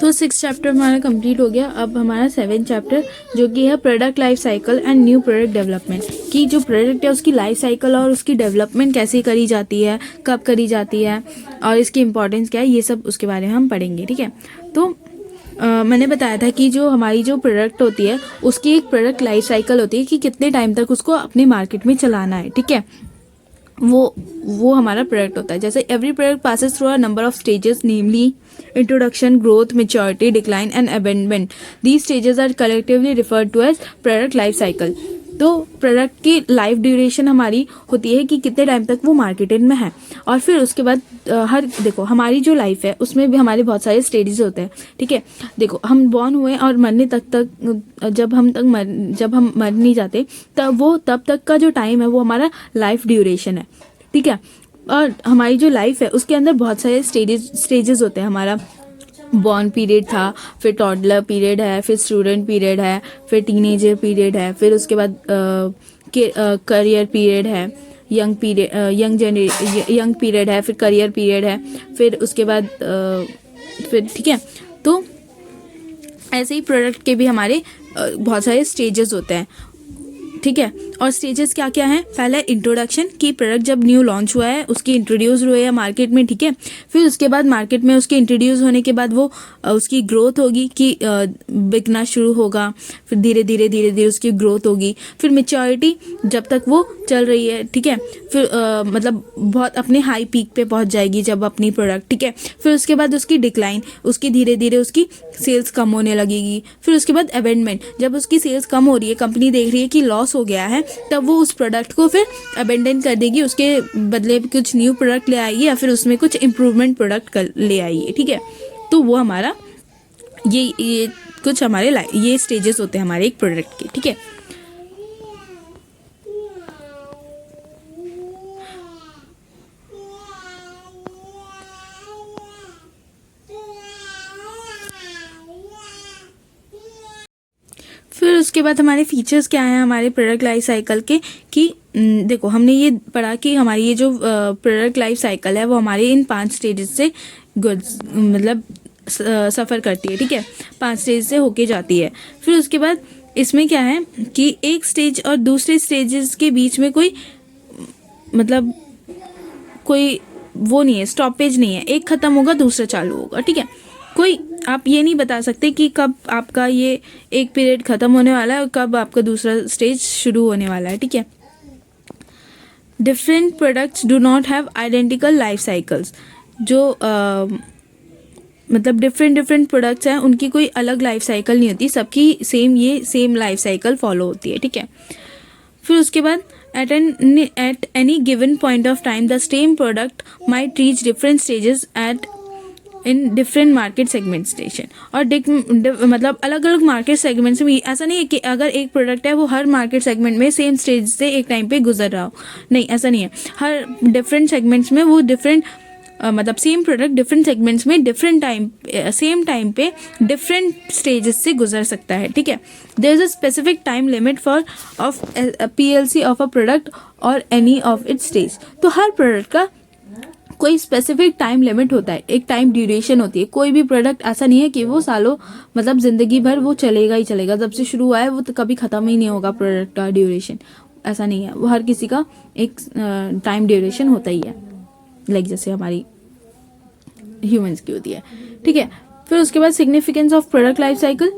तो 6 चैप्टर हमारा कंप्लीट हो गया। अब हमारा 7 चैप्टर जो कि है product life cycle and new product development, कि जो प्रोडक्ट है उसकी लाइफ साइकिल और उसकी डेवलपमेंट कैसे करी जाती है, कब करी जाती है और इसकी इंपॉर्टेंस क्या है, ये सब उसके बारे में हम पढ़ेंगे। ठीक है, तो मैंने बताया था कि जो हमारी जो प्रोडक्ट होती है उसकी एक प्रोडक्ट लाइफ साइकिल होती है कि कितने टाइम तक उसको अपने मार्केट में चलाना है। ठीक है, वो हमारा प्रोडक्ट होता है। जैसे every product passes through a number of stages, namely introduction, growth, maturity, decline and abandonment. These stages are collectively referred to as product life cycle. तो प्रोडक्ट की लाइफ ड्यूरेशन हमारी होती है कि कितने टाइम तक वो मार्केटेड में है, और फिर उसके बाद देखो हमारी जो लाइफ है उसमें भी हमारे बहुत सारे स्टेजेस होते हैं। ठीक है, देखो हम बॉर्न हुए और मरने तक जब हम मर नहीं जाते तब तक का जो टाइम है वो हमारा लाइफ ड्यूरेशन है। ठीक है, और हमारी जो लाइफ है उसके अंदर बहुत सारे स्टेजेस होते हैं। हमारा बॉर्न पीरियड था, फिर टॉडलर पीरियड है, फिर स्टूडेंट पीरियड है, फिर टीनेजर पीरियड है, फिर उसके बाद करियर पीरियड है, यंग पीरियड है, फिर करियर पीरियड है, फिर उसके बाद फिर ठीक है, तो ऐसे ही प्रोडक्ट के भी हमारे बहुत सारे स्टेजेस होते हैं। ठीक है, और स्टेजेस क्या क्या हैं? पहले इंट्रोडक्शन, की प्रोडक्ट जब न्यू लॉन्च हुआ है उसकी इंट्रोड्यूस हुए है मार्केट में। ठीक है, फिर उसके बाद मार्केट में उसके इंट्रोड्यूस होने के बाद वो उसकी ग्रोथ होगी कि बिकना शुरू होगा, फिर धीरे धीरे उसकी ग्रोथ होगी। फिर मेच्योरिटी, जब तक वो चल रही है। ठीक है, फिर मतलब बहुत अपने हाई पीक पे पहुंच जाएगी जब अपनी प्रोडक्ट। ठीक है, फिर उसके बाद उसकी डिक्लाइन, उसकी धीरे धीरे उसकी सेल्स कम होने लगेगी। फिर उसके बाद अबेंडमेंट, जब उसकी सेल्स कम हो रही है, कंपनी देख रही है कि लॉस हो गया है, तब वो उस प्रोडक्ट को फिर अबेंडन कर देगी, उसके बदले कुछ न्यू प्रोडक्ट ले आएगी या फिर उसमें कुछ इम्प्रूवमेंट प्रोडक्ट ले आएगी। ठीक है, तो वो हमारा ये कुछ हमारे ये स्टेजेस होते हैं हमारे एक प्रोडक्ट के। ठीक है, फिर उसके बाद हमारे फीचर्स क्या हैं हमारे प्रोडक्ट लाइफ साइकिल के, कि देखो हमने ये पढ़ा कि हमारी ये जो प्रोडक्ट लाइफ साइकिल है वो हमारे इन 5 स्टेजेस से मतलब सफ़र करती है। ठीक है, 5 स्टेज से होके जाती है। फिर उसके बाद इसमें क्या है कि एक स्टेज और दूसरे स्टेजेस के बीच में कोई मतलब कोई वो नहीं है, स्टॉपेज नहीं है, एक ख़त्म होगा दूसरा चालू होगा। ठीक है, कोई आप ये नहीं बता सकते कि कब आपका ये एक पीरियड ख़त्म होने वाला है और कब आपका दूसरा स्टेज शुरू होने वाला है। ठीक है, different products do not have identical life cycles. जो मतलब डिफरेंट प्रोडक्ट्स हैं उनकी कोई अलग लाइफ साइकिल नहीं होती, सबकी सेम लाइफ साइकिल फॉलो होती है। ठीक है, फिर उसके बाद at any given point of time the same product might reach different stages in different market segment station. और मतलब अलग अलग मार्केट सेगमेंट्स में ऐसा नहीं है कि अगर एक प्रोडक्ट है वो हर मार्केट सेगमेंट में सेम स्टेज से एक टाइम पे गुजर रहा हो, नहीं ऐसा नहीं है। हर डिफरेंट सेगमेंट्स में वो डिफरेंट मतलब सेम प्रोडक्ट डिफरेंट सेगमेंट्स में डिफरेंट टाइम सेम टाइम पे डिफरेंट स्टेजेस से गुजर सकता है। ठीक है, there is a specific time limit for of PLC of a product और एनी ऑफ इट्स स्टेज। तो हर प्रोडक्ट का कोई स्पेसिफिक टाइम लिमिट होता है, एक टाइम ड्यूरेशन होती है। कोई भी प्रोडक्ट ऐसा नहीं है कि वो सालों मतलब ज़िंदगी भर वो चलेगा ही चलेगा, जब से शुरू हुआ है वो तो कभी ख़त्म ही नहीं होगा प्रोडक्ट का ड्यूरेशन, ऐसा नहीं है। वो हर किसी का एक टाइम ड्यूरेशन होता ही है, लाइक जैसे हमारी ह्यूमंस की होती है। ठीक है, फिर उसके बाद significance of product life cycle.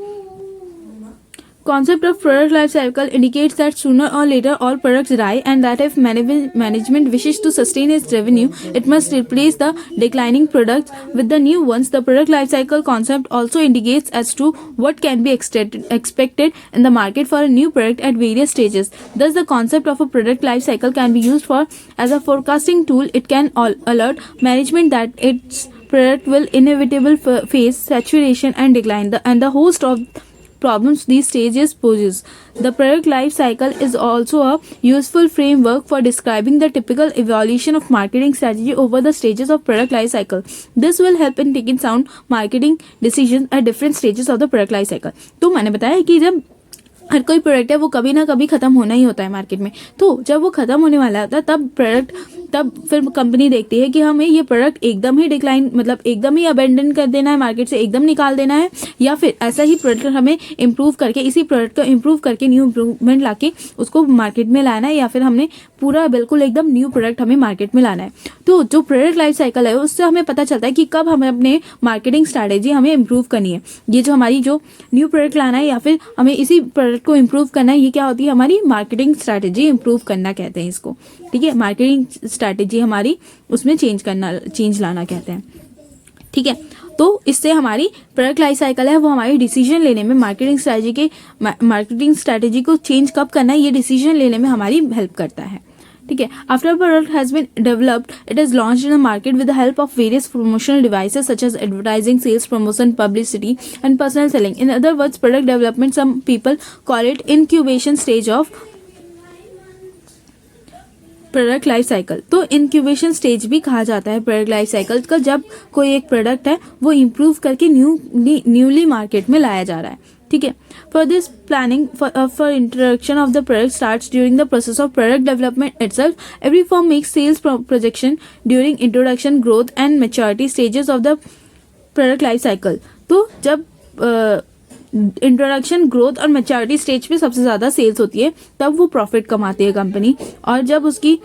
Concept of product life cycle indicates that sooner or later all products die and that if management wishes to sustain its revenue, it must replace the declining products with the new ones. The product life cycle concept also indicates as to what can be expected in the market for a new product at various stages. Thus, the concept of a product life cycle can be used for as a forecasting tool. It can alert management that its product will inevitably face saturation and decline, and the host of problems these stages poses. The product life cycle is also a useful framework for describing the typical evolution of marketing strategy over the stages of product life cycle. This will help in taking sound marketing decisions at different stages of the product life cycle. तो मैंने बताया कि जब हर कोई product है वो कभी ना कभी ख़त्म होना ही होता है मार्केट में, तो जब वो ख़त्म होने वाला होता है तब प्रोडक्ट तब फिर कंपनी देखती है कि हमें ये प्रोडक्ट एकदम ही डिक्लाइन मतलब एकदम ही अबेंडन कर देना है, मार्केट से एकदम निकाल देना है, या फिर ऐसा ही प्रोडक्ट हमें इम्प्रूव करके, इसी प्रोडक्ट को इम्प्रूव करके न्यू इम्प्रूवमेंट लाके उसको मार्केट में लाना है, या फिर हमने पूरा बिल्कुल एकदम न्यू प्रोडक्ट हमें मार्केट में लाना है। तो जो प्रोडक्ट लाइफ साइकिल है उससे हमें पता चलता है कि कब हमें अपने मार्केटिंग स्ट्रैटेजी हमें इम्प्रूव करनी है। ये जो हमारी जो न्यू प्रोडक्ट लाना है या फिर हमें इसी प्रोडक्ट को इम्प्रूव करना है, ये क्या होती है, हमारी मार्केटिंग स्ट्रैटेजी इम्प्रूव करना कहते हैं इसको। ठीक है, मार्केटिंग स्ट्रैटेजी हमारी उसमें चेंज लाना कहते हैं। ठीक है, तो इससे हमारी प्रोडक्ट लाइफ साइकिल है वो हमारी डिसीजन लेने में मार्केटिंग स्ट्रैटेजी को चेंज कब करना है, ये डिसीजन लेने में हमारी हेल्प करता है। ठीक है, after product has been developed it is launched in the market with the help of various promotional devices such as advertising, sales promotion, publicity and personal selling. In other words product development some people call it incubation stage of product life cycle. तो incubation stage भी कहा जाता है product life cycle का, जब कोई एक product है वो इम्प्रूव करके न्यूली मार्केट में लाया जा रहा है। ठीक है, for this planning for introduction of the product starts during the process of product development itself. Every firm makes sales projection during introduction, growth and maturity stages of the product life cycle. तो जब introduction, growth और maturity stage पे सबसे ज़्यादा sales होती है, तब वो प्रॉफिट कमाती है कंपनी, और जब उसकी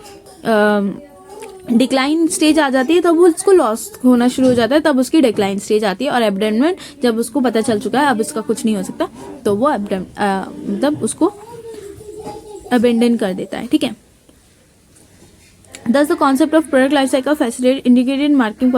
डिक्लाइन स्टेज आ जाती है तब वो उसको लॉस होना शुरू हो जाता है, तब उसकी डिक्लाइन स्टेज आती है। और अबैंडनमेंट, जब उसको पता चल चुका है अब इसका कुछ नहीं हो सकता, तो वो मतलब उसको अबेंडन कर देता है। ठीक है, Thus, the concept of product life cycle facilitated integrated marketing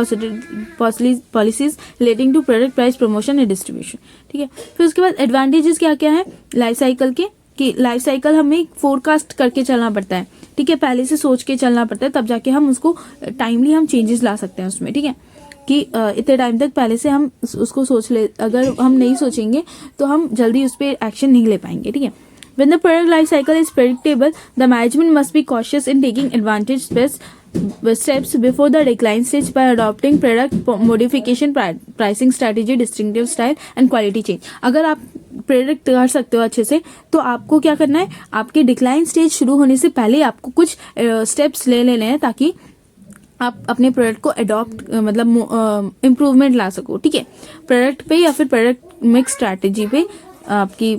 policies relating to product price promotion and distribution. ठीक है, फिर उसके बाद एडवांटेजेस क्या क्या है लाइफ साइकिल के, कि लाइफ साइकिल हमें फोरकास्ट करके चलना पड़ता है। ठीक है, पहले से सोच के चलना पड़ता है, तब जाके हम उसको टाइमली हम चेंजेस ला सकते हैं उसमें। ठीक है, कि इतने टाइम तक पहले से हम उसको सोच ले, अगर हम नहीं सोचेंगे तो हम जल्दी उस पर एक्शन नहीं ले पाएंगे। ठीक है, when the product life cycle is predictable, the management must be cautious in taking advantage steps before the decline stage by adopting product modification, pricing strategy, distinctive style and quality change. अगर आप predict कर सकते हो अच्छे से, तो आपको क्या करना है, आपके डिक्लाइन स्टेज शुरू होने से पहले आपको कुछ स्टेप्स ले लेने हैं, ताकि आप अपने प्रोडक्ट को अडॉप्ट मतलब इम्प्रूवमेंट ला सको। ठीक है, प्रोडक्ट पे या फिर प्रोडक्ट मिक्स स्ट्रैटेजी पे, आपकी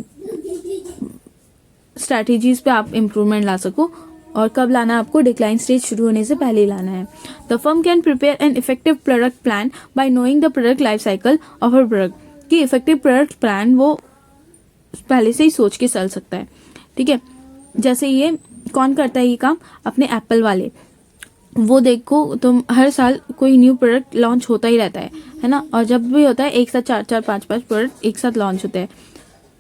स्ट्रैटेजीज पे आप इम्प्रूवमेंट ला सको। और कब लाना है आपको, डिक्लाइन स्टेज शुरू होने से पहले ही लाना है। The firm can prepare an effective product plan bye knowing the product life cycle of a product. कि इफेक्टिव प्रोडक्ट प्लान वो पहले से ही सोच के चल सकता है। ठीक है, जैसे ये कौन करता है ये काम, अपने एप्पल वाले। वो देखो तुम, हर साल कोई न्यू प्रोडक्ट लॉन्च होता ही रहता है ना, और जब भी होता है एक साथ 4-4, 5-5 प्रोडक्ट एक साथ लॉन्च होते हैं,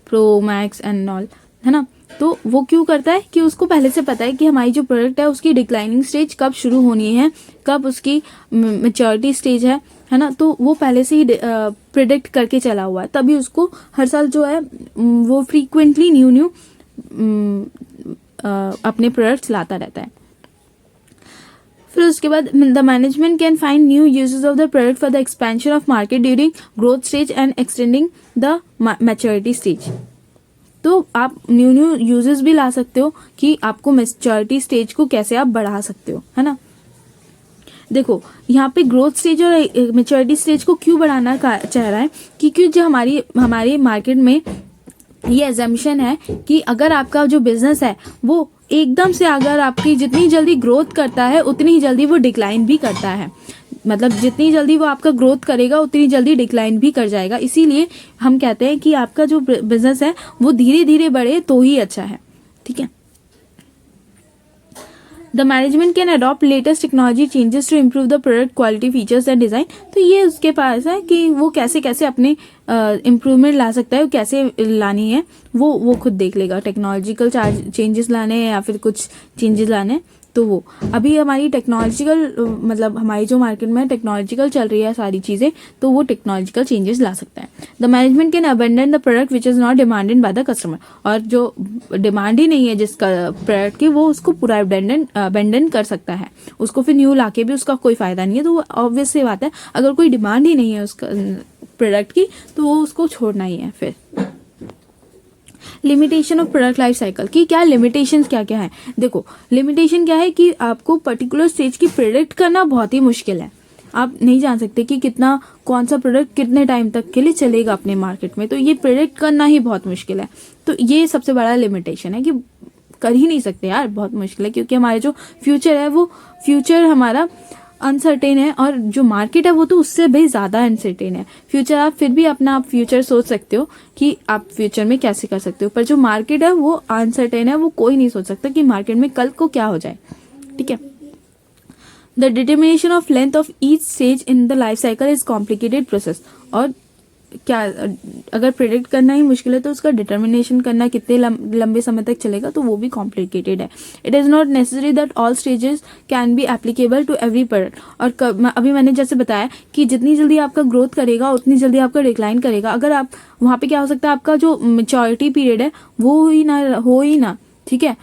प्रो, मैक्स एंड ऑल, है ना। तो वो क्यों करता है कि उसको पहले से पता है कि हमारी जो प्रोडक्ट है उसकी डिक्लाइनिंग स्टेज कब शुरू होनी है, कब उसकी मैच्योरिटी स्टेज है ना। तो वो पहले से ही प्रिडिक्ट करके चला हुआ है, तभी उसको हर साल जो है वो फ्रीक्वेंटली न्यू अपने प्रोडक्ट्स लाता रहता है। फिर उसके बाद the management can find new uses of the product for the expansion of market during growth stage and extending the maturity stage. तो आप न्यू यूजेस भी ला सकते हो कि आपको मैच्योरिटी स्टेज को कैसे आप बढ़ा सकते हो, है ना। देखो यहाँ पे ग्रोथ स्टेज और मैच्योरिटी स्टेज को क्यों बढ़ाना चाह रहा है, क्योंकि जो हमारे मार्केट में ये एजम्पशन है कि अगर आपका जो बिजनेस है वो एकदम से, अगर आपकी जितनी जल्दी ग्रोथ करता है उतनी ही जल्दी वो डिक्लाइन भी करता है। मतलब जितनी जल्दी वो आपका ग्रोथ करेगा उतनी जल्दी डिक्लाइन भी कर जाएगा। इसीलिए हम कहते हैं कि आपका जो बिजनेस है वो धीरे धीरे बढ़े तो ही अच्छा है। ठीक है, the management can adopt latest technology changes to improve the product quality, features and design. तो ये उसके पास है कि वो कैसे कैसे अपने इम्प्रूवमेंट ला सकता है, कैसे लानी है वो खुद देख लेगा। टेक्नोलॉजिकल चेंजेस लाने हैं या फिर कुछ चेंजेस लाने हैं, तो वो अभी हमारी टेक्नोलॉजिकल मतलब हमारी जो मार्केट में टेक्नोलॉजिकल चल रही है सारी चीज़ें, तो वो टेक्नोलॉजिकल चेंजेस ला सकता है। The management can abandon the product which is not demanded by the customer. और जो डिमांड ही नहीं है जिसका प्रोडक्ट की, वो उसको पूरा अबेंडन कर सकता है। उसको फिर न्यू लाके भी उसका कोई फायदा नहीं है। तो वो ऑब्वियस सी बात है, अगर कोई डिमांड ही नहीं है उसका प्रोडक्ट की, तो वो उसको छोड़ना ही है फिर। Limitation of product life cycle की क्या लिमिटेशंस क्या क्या है। देखो लिमिटेशन क्या है कि आपको पर्टिकुलर स्टेज की प्रेडिक्ट करना बहुत ही मुश्किल है। आप नहीं जान सकते कि कितना कौन सा प्रोडक्ट कितने टाइम तक के लिए चलेगा अपने मार्केट में, तो ये प्रेडिक्ट करना ही बहुत मुश्किल है। तो ये सबसे बड़ा लिमिटेशन है कि कर ही नहीं सकते यार, बहुत मुश्किल है, क्योंकि हमारे जो फ्यूचर है वो फ्यूचर हमारा अनसर्टेन है, और जो मार्केट है वो तो उससे भी ज़्यादा अनसर्टेन है। फ्यूचर आप फिर भी अपना आप फ्यूचर सोच सकते हो कि आप फ्यूचर में कैसे कर सकते हो, पर जो मार्केट है वो अनसर्टेन है, वो कोई नहीं सोच सकता कि मार्केट में कल को क्या हो जाए। ठीक है। The determination of length of each stage in the life cycle is complicated process. और क्या अगर प्रेडिक्ट करना ही मुश्किल है तो उसका डिटर्मिनेशन करना कितने लंबे समय तक चलेगा तो वो भी कॉम्प्लिकेटेड है। It is not necessary that all stages can be applicable to every product. और अभी मैंने जैसे बताया कि जितनी जल्दी आपका ग्रोथ करेगा उतनी जल्दी आपका डिक्लाइन करेगा। अगर आप वहाँ पे क्या हो सकता है, आपका जो मैच्योरिटी पीरियड है वो ही ना। ठीक है।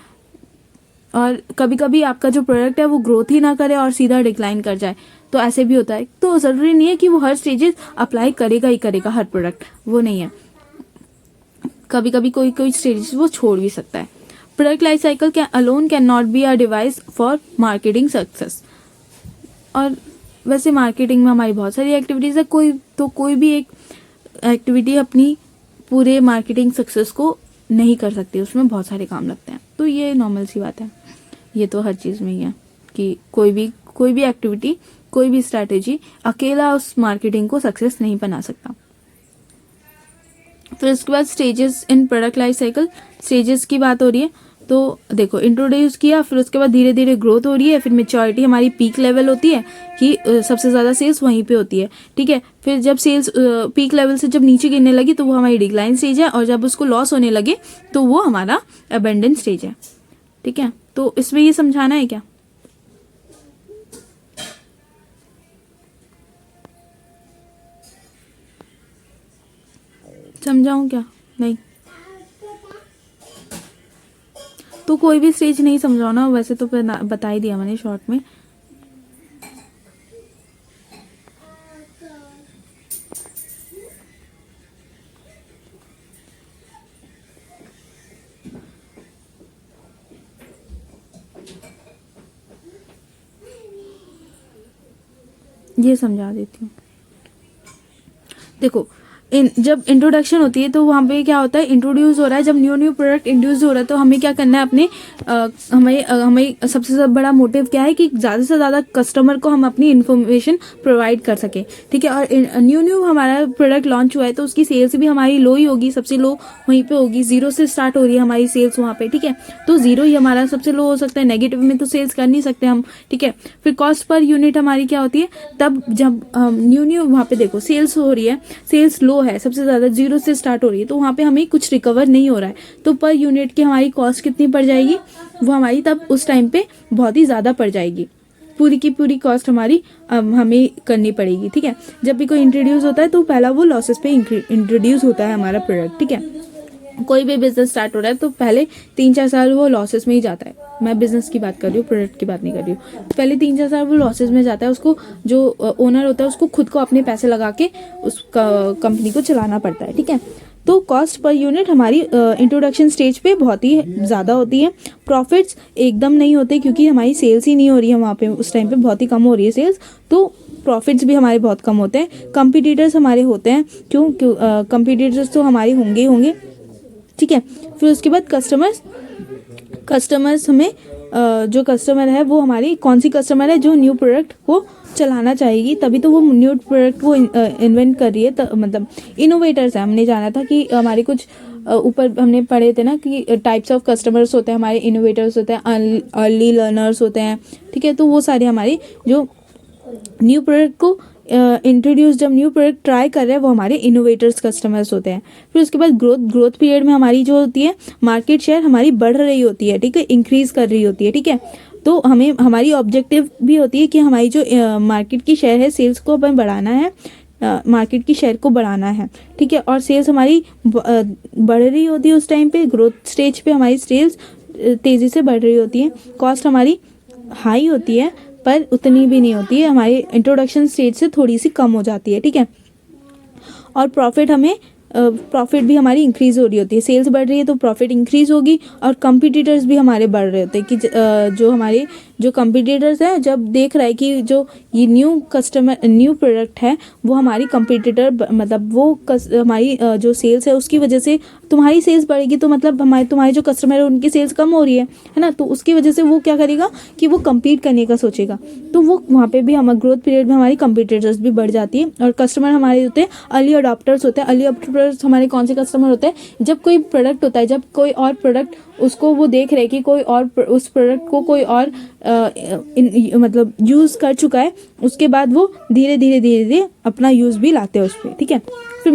और कभी कभी आपका जो प्रोडक्ट है वो ग्रोथ ही ना करे और सीधा डिक्लाइन कर जाए, तो ऐसे भी होता है। तो ज़रूरी नहीं है कि वो हर स्टेजेस अप्लाई करेगा ही करेगा हर प्रोडक्ट, वो नहीं है। कभी कभी कोई स्टेजेस वो छोड़ भी सकता है। Product life cycle can not be a device for marketing success. और वैसे मार्केटिंग में हमारी बहुत सारी एक्टिविटीज़ है, कोई भी एक एक्टिविटी अपनी पूरे मार्केटिंग सक्सेस को नहीं कर सकती, उसमें बहुत सारे काम लगते हैं। तो ये नॉर्मल सी बात है, ये तो हर चीज़ में ही है कि कोई भी एक्टिविटी, कोई भी स्ट्रैटेजी अकेला उस मार्केटिंग को सक्सेस नहीं बना सकता। फिर उसके बाद stages in product life cycle, stages की बात हो रही है। तो देखो इंट्रोड्यूस किया, फिर उसके बाद धीरे धीरे ग्रोथ हो रही है, फिर मेच्योरिटी हमारी पीक लेवल होती है कि सबसे ज़्यादा सेल्स वहीं पे होती है। ठीक है। फिर जब सेल्स पीक लेवल से जब नीचे गिरने लगी तो वो हमारी डिक्लाइन स्टेज है, और जब उसको लॉस होने लगे तो वो हमारा अबेंडेंस स्टेज है। ठीक है। तो इसमें ये समझाना है क्या? समझाऊं क्या? नहीं तो कोई भी स्टेज नहीं समझाओ ना, वैसे तो बता ही दिया मैंने शॉर्ट में। ये समझा देती हूँ। देखो जब इंट्रोडक्शन होती है तो वहाँ पे क्या होता है, इंट्रोड्यूस हो रहा है, जब न्यू प्रोडक्ट इंट्रोड्यूस हो रहा है तो हमें क्या करना है, अपने हमें सबसे बड़ा मोटिव क्या है कि ज़्यादा से ज़्यादा कस्टमर को हम अपनी इन्फॉर्मेशन प्रोवाइड कर सकें। ठीक है। और न्यू हमारा प्रोडक्ट लॉन्च हुआ है तो उसकी सेल्स भी हमारी लो ही होगी, सबसे लो वहीं पे होगी। 0 से स्टार्ट हो रही है हमारी सेल्स वहाँ पे। ठीक है। तो 0 ही हमारा सबसे लो हो सकता है, नेगेटिव में तो सेल्स कर नहीं सकते हम। ठीक है। फिर कॉस्ट पर यूनिट हमारी क्या होती है, तब जब न्यू वहाँ पे देखो सेल्स हो रही है, सेल्स लो है, सबसे ज़्यादा 0 से स्टार्ट हो रही है, तो वहाँ पे हमें कुछ रिकवर नहीं हो रहा है, तो पर यूनिट की हमारी कॉस्ट कितनी पड़ जाएगी, वो हमारी तब उस टाइम पे बहुत ही ज़्यादा पड़ जाएगी। पूरी की पूरी कॉस्ट हमारी हमें करनी पड़ेगी। ठीक है। जब भी कोई इंट्रोड्यूस होता है तो पहला वो लॉसेस पे इंट्रोड्यूस होता है हमारा प्रोडक्ट। ठीक है। कोई भी बिजनेस स्टार्ट हो रहा है तो पहले 3-4 साल वो लॉसेस में ही जाता है। मैं बिजनेस की बात कर रही हूँ, प्रोडक्ट की बात नहीं कर रही हूँ। पहले 3-4 साल वो लॉसेस में जाता है, उसको जो ओनर होता है उसको खुद को अपने पैसे लगा के उस कंपनी को चलाना पड़ता है। ठीक है। तो कॉस्ट पर यूनिट हमारी इंट्रोडक्शन स्टेज पे बहुत ही ज़्यादा होती है। प्रॉफिट्स एकदम नहीं होते क्योंकि हमारी सेल्स ही नहीं हो रही है वहाँ पे, उस टाइम पे बहुत ही कम हो रही है सेल्स, तो प्रॉफिट्स भी हमारे बहुत कम होते हैं। कंपटीटर्स हमारे होते हैं, क्यों कंपटीटर्स तो हमारे होंगे ही होंगे। ठीक है। फिर उसके बाद कस्टमर्स हमें जो कस्टमर है वो हमारी कौन सी कस्टमर है, जो न्यू प्रोडक्ट को चलाना चाहेगी, तभी तो वो न्यू प्रोडक्ट वो इन्वेंट कर रही है। मतलब इनोवेटर्स है। हमने जाना था कि हमारे कुछ ऊपर हमने पढ़े थे ना कि टाइप्स ऑफ कस्टमर्स होते हैं हमारे, इनोवेटर्स होते हैं, अर्ली लर्नर्स होते हैं। ठीक है। तो वो सारे हमारी जो न्यू प्रोडक्ट को इंट्रोड्यूस, जब न्यू प्रोडक्ट ट्राई कर रहे हैं, वो हमारे इनोवेटर्स कस्टमर्स होते हैं। फिर उसके बाद ग्रोथ पीरियड में हमारी जो होती है मार्केट शेयर हमारी बढ़ रही होती है। ठीक है। इंक्रीज कर रही होती है। ठीक है। तो हमें हमारी ऑब्जेक्टिव भी होती है कि हमारी जो मार्केट की शेयर है, सेल्स को हमें बढ़ाना है, मार्केट की शेयर को बढ़ाना है। ठीक है। और सेल्स हमारी बढ़ रही होती है उस टाइम पे, ग्रोथ स्टेज पे हमारी सेल्स तेज़ी से बढ़ रही होती है। कॉस्ट हमारी हाई होती है पर उतनी भी नहीं होती है, हमारी इंट्रोडक्शन स्टेज से थोड़ी सी कम हो जाती है। ठीक है। और प्रॉफिट हमें प्रॉफिट भी हमारी इंक्रीज़ हो रही होती है, सेल्स बढ़ रही है तो प्रॉफिट इंक्रीज़ होगी, और कंपटीटर्स भी हमारे बढ़ रहे होते हैं कि जो हमारे जो कंपटीटर्स हैं जब देख रहा है कि जो ये न्यू प्रोडक्ट है वो हमारी कंपटीटर मतलब वो हमारी जो सेल्स है उसकी वजह से तुम्हारी सेल्स बढ़ेगी, तो मतलब तुम्हारे जो कस्टमर है उनकी सेल्स कम हो रही है ना, तो उसकी वजह से वो क्या करेगा कि वो कम्पीट करने का सोचेगा, तो वो वहाँ पे भी हमारे ग्रोथ पीरियड में हमारी कंपटीटर्स भी बढ़ जाती है। और कस्टमर हमारे होते हैं अर्ली अडॉप्टर्स होते हैं। अर्ली अडॉप्टर्स हमारे कौन से कस्टमर होते हैं, जब कोई प्रोडक्ट होता है, जब कोई और प्रोडक्ट उसको वो देख रहे कि कोई और उस प्रोडक्ट को कोई और मतलब यूज़ कर चुका है, उसके बाद वो धीरे धीरे अपना यूज़ भी लाते हैं उस पर, ठीक है। फिर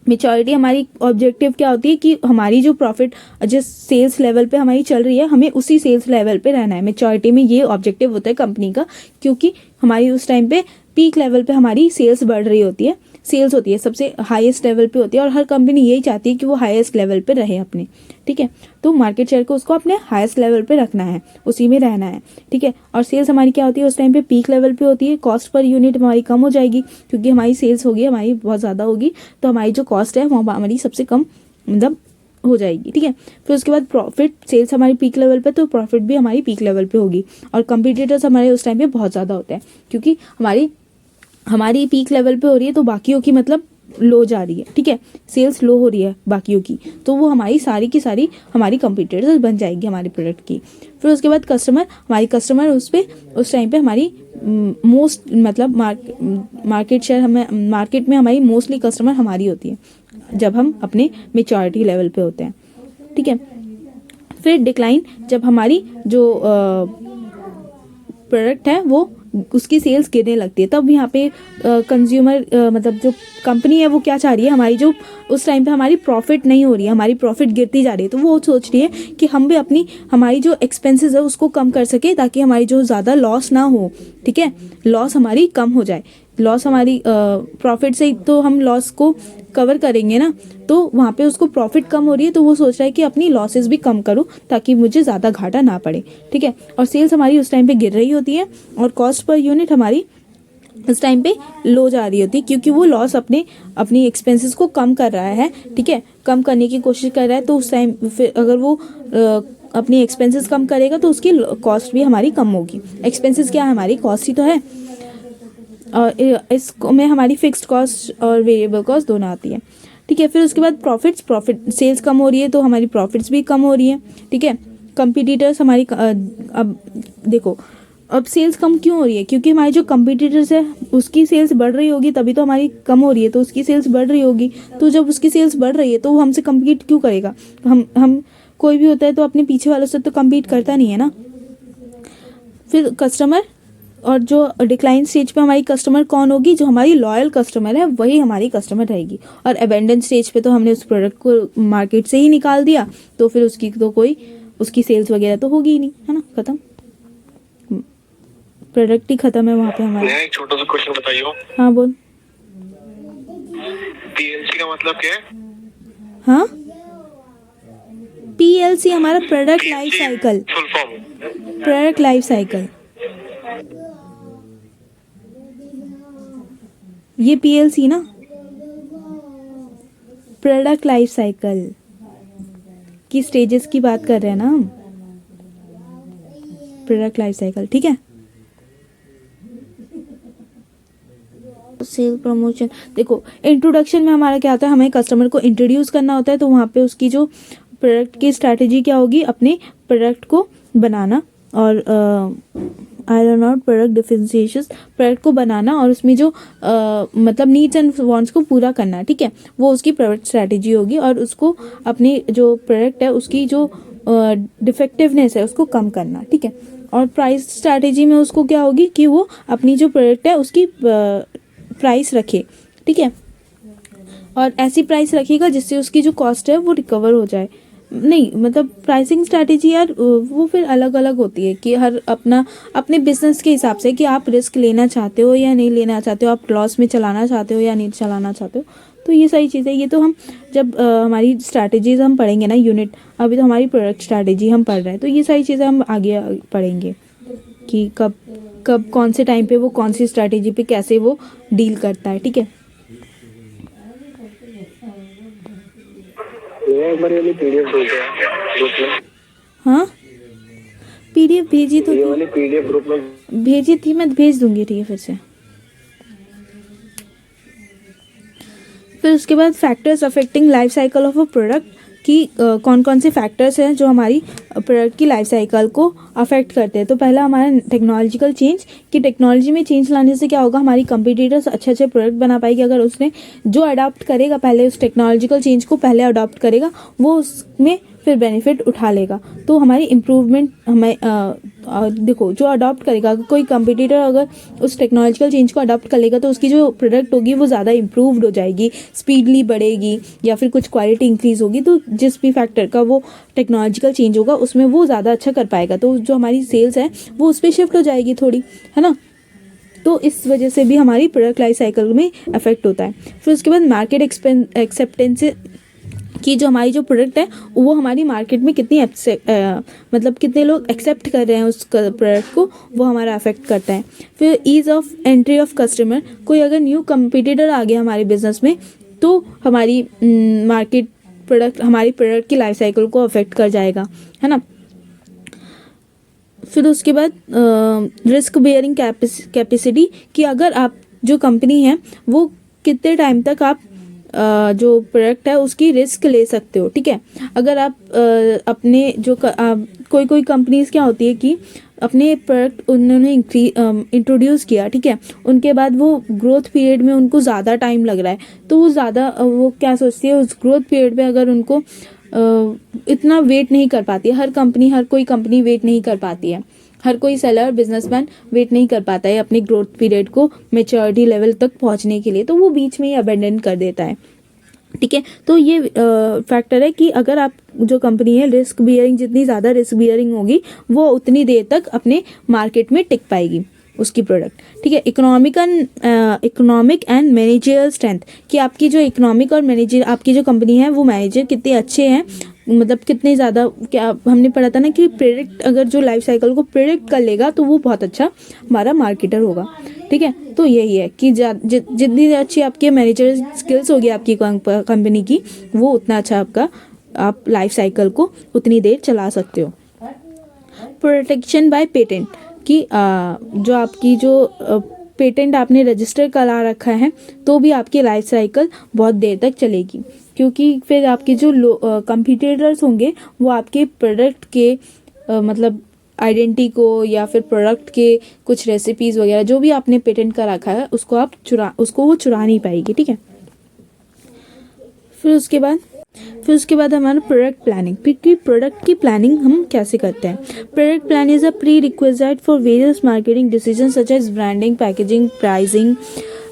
मेचॉरिटी हमारी ऑब्जेक्टिव क्या होती है कि हमारी जो प्रॉफिट जिस सेल्स लेवल पे हमारी चल रही है हमें उसी सेल्स लेवल पे रहना है। मेचॉरिटी में ये ऑब्जेक्टिव होता है कंपनी का, क्योंकि हमारी उस टाइम पे पीक लेवल पे हमारी सेल्स बढ़ रही होती है, सेल्स होती है सबसे हाईएस्ट लेवल पे होती है, और हर कंपनी यही चाहती है कि वो हाईएस्ट लेवल पे रहे अपने, ठीक है। तो मार्केट शेयर को उसको अपने हाईएस्ट लेवल पे रखना है, उसी में रहना है, ठीक है। और सेल्स हमारी क्या होती है उस टाइम पे पीक लेवल पे होती है, कॉस्ट पर यूनिट हमारी कम हो जाएगी क्योंकि हमारी सेल्स होगी हमारी बहुत ज़्यादा होगी, तो हमारी जो कॉस्ट है वो हमारी सबसे कम मतलब हो जाएगी, ठीक है। फिर उसके बाद प्रॉफिट, सेल्स हमारी पीक लेवल पे तो प्रॉफिट भी हमारी पीक लेवल पे होगी, और कंपटीटर्स हमारे उस टाइम पे बहुत ज़्यादा होते हैं क्योंकि हमारी पीक लेवल पे हो रही है तो बाकियों की मतलब लो जा रही है, ठीक है, सेल्स लो हो रही है बाकियों की, तो वो हमारी सारी की सारी हमारी कंपटीटर्स बन जाएगी हमारे प्रोडक्ट की। फिर उसके बाद कस्टमर उस टाइम पे हमारी मोस्ट मतलब मार्केट शेयर हमें मार्केट में हमारी मोस्टली कस्टमर हमारी होती है जब हम अपने मेच्योरिटी लेवल पे होते हैं, ठीक है। फिर डिक्लाइन, जब हमारी जो प्रोडक्ट है वो उसकी सेल्स गिरने लगती है, तब यहाँ पे कंज्यूमर मतलब जो कंपनी है वो क्या चाह रही है, हमारी जो उस टाइम पे हमारी प्रॉफिट नहीं हो रही है, हमारी प्रॉफिट गिरती जा रही है, तो वो सोच रही है कि हम भी हमारी जो एक्सपेंसेस है उसको कम कर सके ताकि हमारी जो ज़्यादा लॉस ना हो, ठीक है, लॉस हमारी कम हो जाए। लॉस हमारी प्रॉफिट से तो हम लॉस को कवर करेंगे ना, तो वहाँ पे उसको प्रॉफिट कम हो रही है तो वो सोच रहा है कि अपनी लॉसेस भी कम करूँ ताकि मुझे ज़्यादा घाटा ना पड़े, ठीक है। और सेल्स हमारी उस टाइम पे गिर रही होती है और कॉस्ट पर यूनिट हमारी उस टाइम पे लो जा रही होती है क्योंकि वो लॉस अपनी एक्सपेंसेस को कम कर रहा है, ठीक है, कम करने की कोशिश कर रहा है। तो उस टाइम फिर अगर वो अपनी एक्सपेंसेस कम करेगा तो उसकी कॉस्ट भी हमारी कम होगी। एक्सपेंसेस क्या है, हमारी कॉस्ट ही तो है, और इसमें हमारी फिक्स्ड कॉस्ट और वेरिएबल कॉस्ट दोनों आती है, ठीक है। फिर उसके बाद प्रॉफिट सेल्स कम हो रही है तो हमारी प्रॉफिट्स भी कम हो रही है, ठीक है। कंपटीटर्स हमारी अब देखो अब सेल्स कम क्यों हो रही है, क्योंकि हमारी जो कंपटीटर्स है उसकी सेल्स बढ़ रही होगी तभी तो हमारी कम हो रही है, तो उसकी सेल्स बढ़ रही होगी, तो जब उसकी सेल्स बढ़ रही है तो वो हमसे कम्पीट क्यों करेगा। हम कोई भी होता है तो अपने पीछे वालों से तो कम्पीट करता नहीं है ना। फिर कस्टमर, और जो डिक्लाइन स्टेज पे हमारी कस्टमर कौन होगी, जो हमारी लॉयल कस्टमर है वही हमारी कस्टमर रहेगी। और अबेंडेंस स्टेज पे तो हमने उस प्रोडक्ट को मार्केट से ही निकाल दिया तो फिर उसकी सेल्स वगैरह तो होगी ही नहीं, है ना, खत्म, प्रोडक्ट ही खत्म है वहाँ पे हमारा। एक छोटा सा क्वेश्चन बताइए। हाँ बोल। पीएलसी का मतलब क्या है? हाँ, पीएलसी हमारा product life cycle, full form. Product life cycle, ये पीएलसी ना, प्रोडक्ट लाइफ साइकिल की स्टेजेस की बात कर रहे हैं ना हम, प्रोडक्ट लाइफ साइकिल, ठीक है। सेल प्रमोशन, देखो इंट्रोडक्शन में हमारा क्या होता है, हमें कस्टमर को इंट्रोड्यूस करना होता है, तो वहाँ पे उसकी जो प्रोडक्ट की स्ट्रैटेजी क्या होगी, अपने प्रोडक्ट को बनाना और iron out product differentiation, product को बनाना और उसमें जो मतलब नीड्स एंड वांट्स को पूरा करना, ठीक है, वो उसकी प्रोडक्ट स्ट्रैटेजी होगी। और उसको अपनी जो प्रोडक्ट है उसकी जो डिफेक्टिवनेस है उसको कम करना, ठीक है। और प्राइस स्ट्रैटेजी में उसको क्या होगी कि वो अपनी जो प्रोडक्ट है उसकी प्राइस रखे, ठीक है, और ऐसी प्राइस रखेगा जिससे उसकी जो कॉस्ट है वो रिकवर हो जाए। नहीं मतलब प्राइसिंग स्ट्रैटेजी यार वो फिर अलग अलग होती है कि हर अपने बिजनेस के हिसाब से कि आप रिस्क लेना चाहते हो या नहीं लेना चाहते हो, आप लॉस में चलाना चाहते हो या नहीं चलाना चाहते हो, तो ये सारी चीज़ें, ये तो हम जब हमारी स्ट्रैटेजीज हम पढ़ेंगे ना यूनिट, अभी तो हमारी प्रोडक्ट स्ट्रैटेजी हम पढ़ रहे हैं, तो ये सारी चीज़ें हम आगे पढ़ेंगे कि कब कौन से टाइम पे वो कौन सी स्ट्रैटेजी पे कैसे वो डील करता है, ठीक है। भैया एक बार ये पीडीएफ भेज दो ग्रुप में। हाँ पीडीएफ भेजी तो ये थी, वाली पीडीएफ ग्रुप में भेजी थी, मैं भेज दूंगी, ठीक है फिर से। फिर उसके बाद factors affecting life cycle of a product कि कौन कौन से फैक्टर्स हैं जो हमारी प्रोडक्ट की लाइफ साइकिल को अफेक्ट करते हैं। तो पहला हमारा टेक्नोलॉजिकल चेंज, कि टेक्नोलॉजी में चेंज लाने से क्या होगा, हमारी कंपटीटर्स अच्छे अच्छे प्रोडक्ट बना पाएगी। अगर उसने जो अडॉप्ट करेगा, पहले उस टेक्नोलॉजिकल चेंज को पहले अडॉप्ट करेगा, वो उसमें फिर बेनिफिट उठा लेगा। तो हमारी इम्प्रूवमेंट हमें देखो जो अडॉप्ट करेगा, कोई कंपटीटर अगर उस टेक्नोलॉजिकल चेंज को अडॉप्ट कर लेगा तो उसकी जो प्रोडक्ट होगी वो ज़्यादा इम्प्रूव्ड हो जाएगी, स्पीडली बढ़ेगी या फिर कुछ क्वालिटी इंक्रीज होगी। तो जिस भी फैक्टर का वो टेक्नोलॉजिकल चेंज होगा उसमें वो ज़्यादा अच्छा कर पाएगा, तो जो हमारी सेल्स है वो उस पर शिफ्ट हो जाएगी थोड़ी, है ना। तो इस वजह से भी हमारी प्रोडक्ट लाइफ साइकिल में अफेक्ट होता है। फिर उसके बाद मार्केट एक्सेप्टेंस कि जो हमारी जो प्रोडक्ट है वो हमारी मार्केट में कितनी मतलब कितने लोग एक्सेप्ट कर रहे हैं उस प्रोडक्ट को, वो हमारा अफेक्ट करता है। फिर ease of entry of customer, कोई अगर न्यू कंपटीटर आ गया हमारे बिजनेस में तो हमारी हमारी प्रोडक्ट की लाइफ साइकिल को अफेक्ट कर जाएगा, है ना। फिर उसके बाद रिस्क बेयरिंग कैपेसिटी, कि अगर आप जो कंपनी है वो कितने टाइम तक आप जो प्रोडक्ट है उसकी रिस्क ले सकते हो, ठीक है। अगर आप अपने जो कोई कंपनीज क्या होती है कि अपने प्रोडक्ट उन्होंने इंट्रोड्यूस किया, ठीक है, उनके बाद वो ग्रोथ पीरियड में उनको ज़्यादा टाइम लग रहा है, तो वो क्या सोचती है, उस ग्रोथ पीरियड में अगर उनको इतना वेट नहीं कर पाती है, हर कोई कंपनी वेट नहीं कर पाती है, हर कोई सेलर बिजनेसमैन वेट नहीं कर पाता है अपने ग्रोथ पीरियड को मैच्योरिटी लेवल तक पहुंचने के लिए, तो वो बीच में ही अबेंडन कर देता है, ठीक है। तो ये फैक्टर है कि अगर आप जो कंपनी है रिस्क बियरिंग, जितनी ज़्यादा रिस्क बियरिंग होगी वो उतनी देर तक अपने मार्केट में टिक पाएगी उसकी प्रोडक्ट, ठीक है। इकोनॉमिक एंड मैनेजरियल स्ट्रेंथ, कि आपकी जो इकोनॉमिक और मैनेजर आपकी जो कंपनी है वो मैनेजर कितने अच्छे हैं, मतलब कितने ज़्यादा, क्या हमने पढ़ा था ना कि प्रेडिक्ट, अगर जो लाइफ साइकिल को प्रेडिक्ट कर लेगा तो वो बहुत अच्छा हमारा मार्केटर होगा, ठीक है। तो यही है कि जितनी अच्छी आपके मैनेजर स्किल्स होगी आपकी कंपनी की, वो उतना अच्छा आप लाइफ साइकिल को उतनी देर चला सकते हो। प्रोटेक्शन बाय पेटेंट, कि जो आपकी जो पेटेंट आपने रजिस्टर करा रखा है तो भी आपकी लाइफ साइकिल बहुत देर तक चलेगी, क्योंकि फिर आपके जो कंपटीटर्स होंगे वो आपके प्रोडक्ट के मतलब आइडेंटिटी को या फिर प्रोडक्ट के कुछ रेसिपीज़ वगैरह जो भी आपने पेटेंट कर रखा है उसको वो चुरा नहीं पाएगी, ठीक है। फिर उसके बाद हमारा प्रोडक्ट प्लानिंग, क्योंकि प्रोडक्ट की प्लानिंग हम कैसे करते हैं। Product plan is a prerequisite for various marketing decision such as branding, packaging, pricing,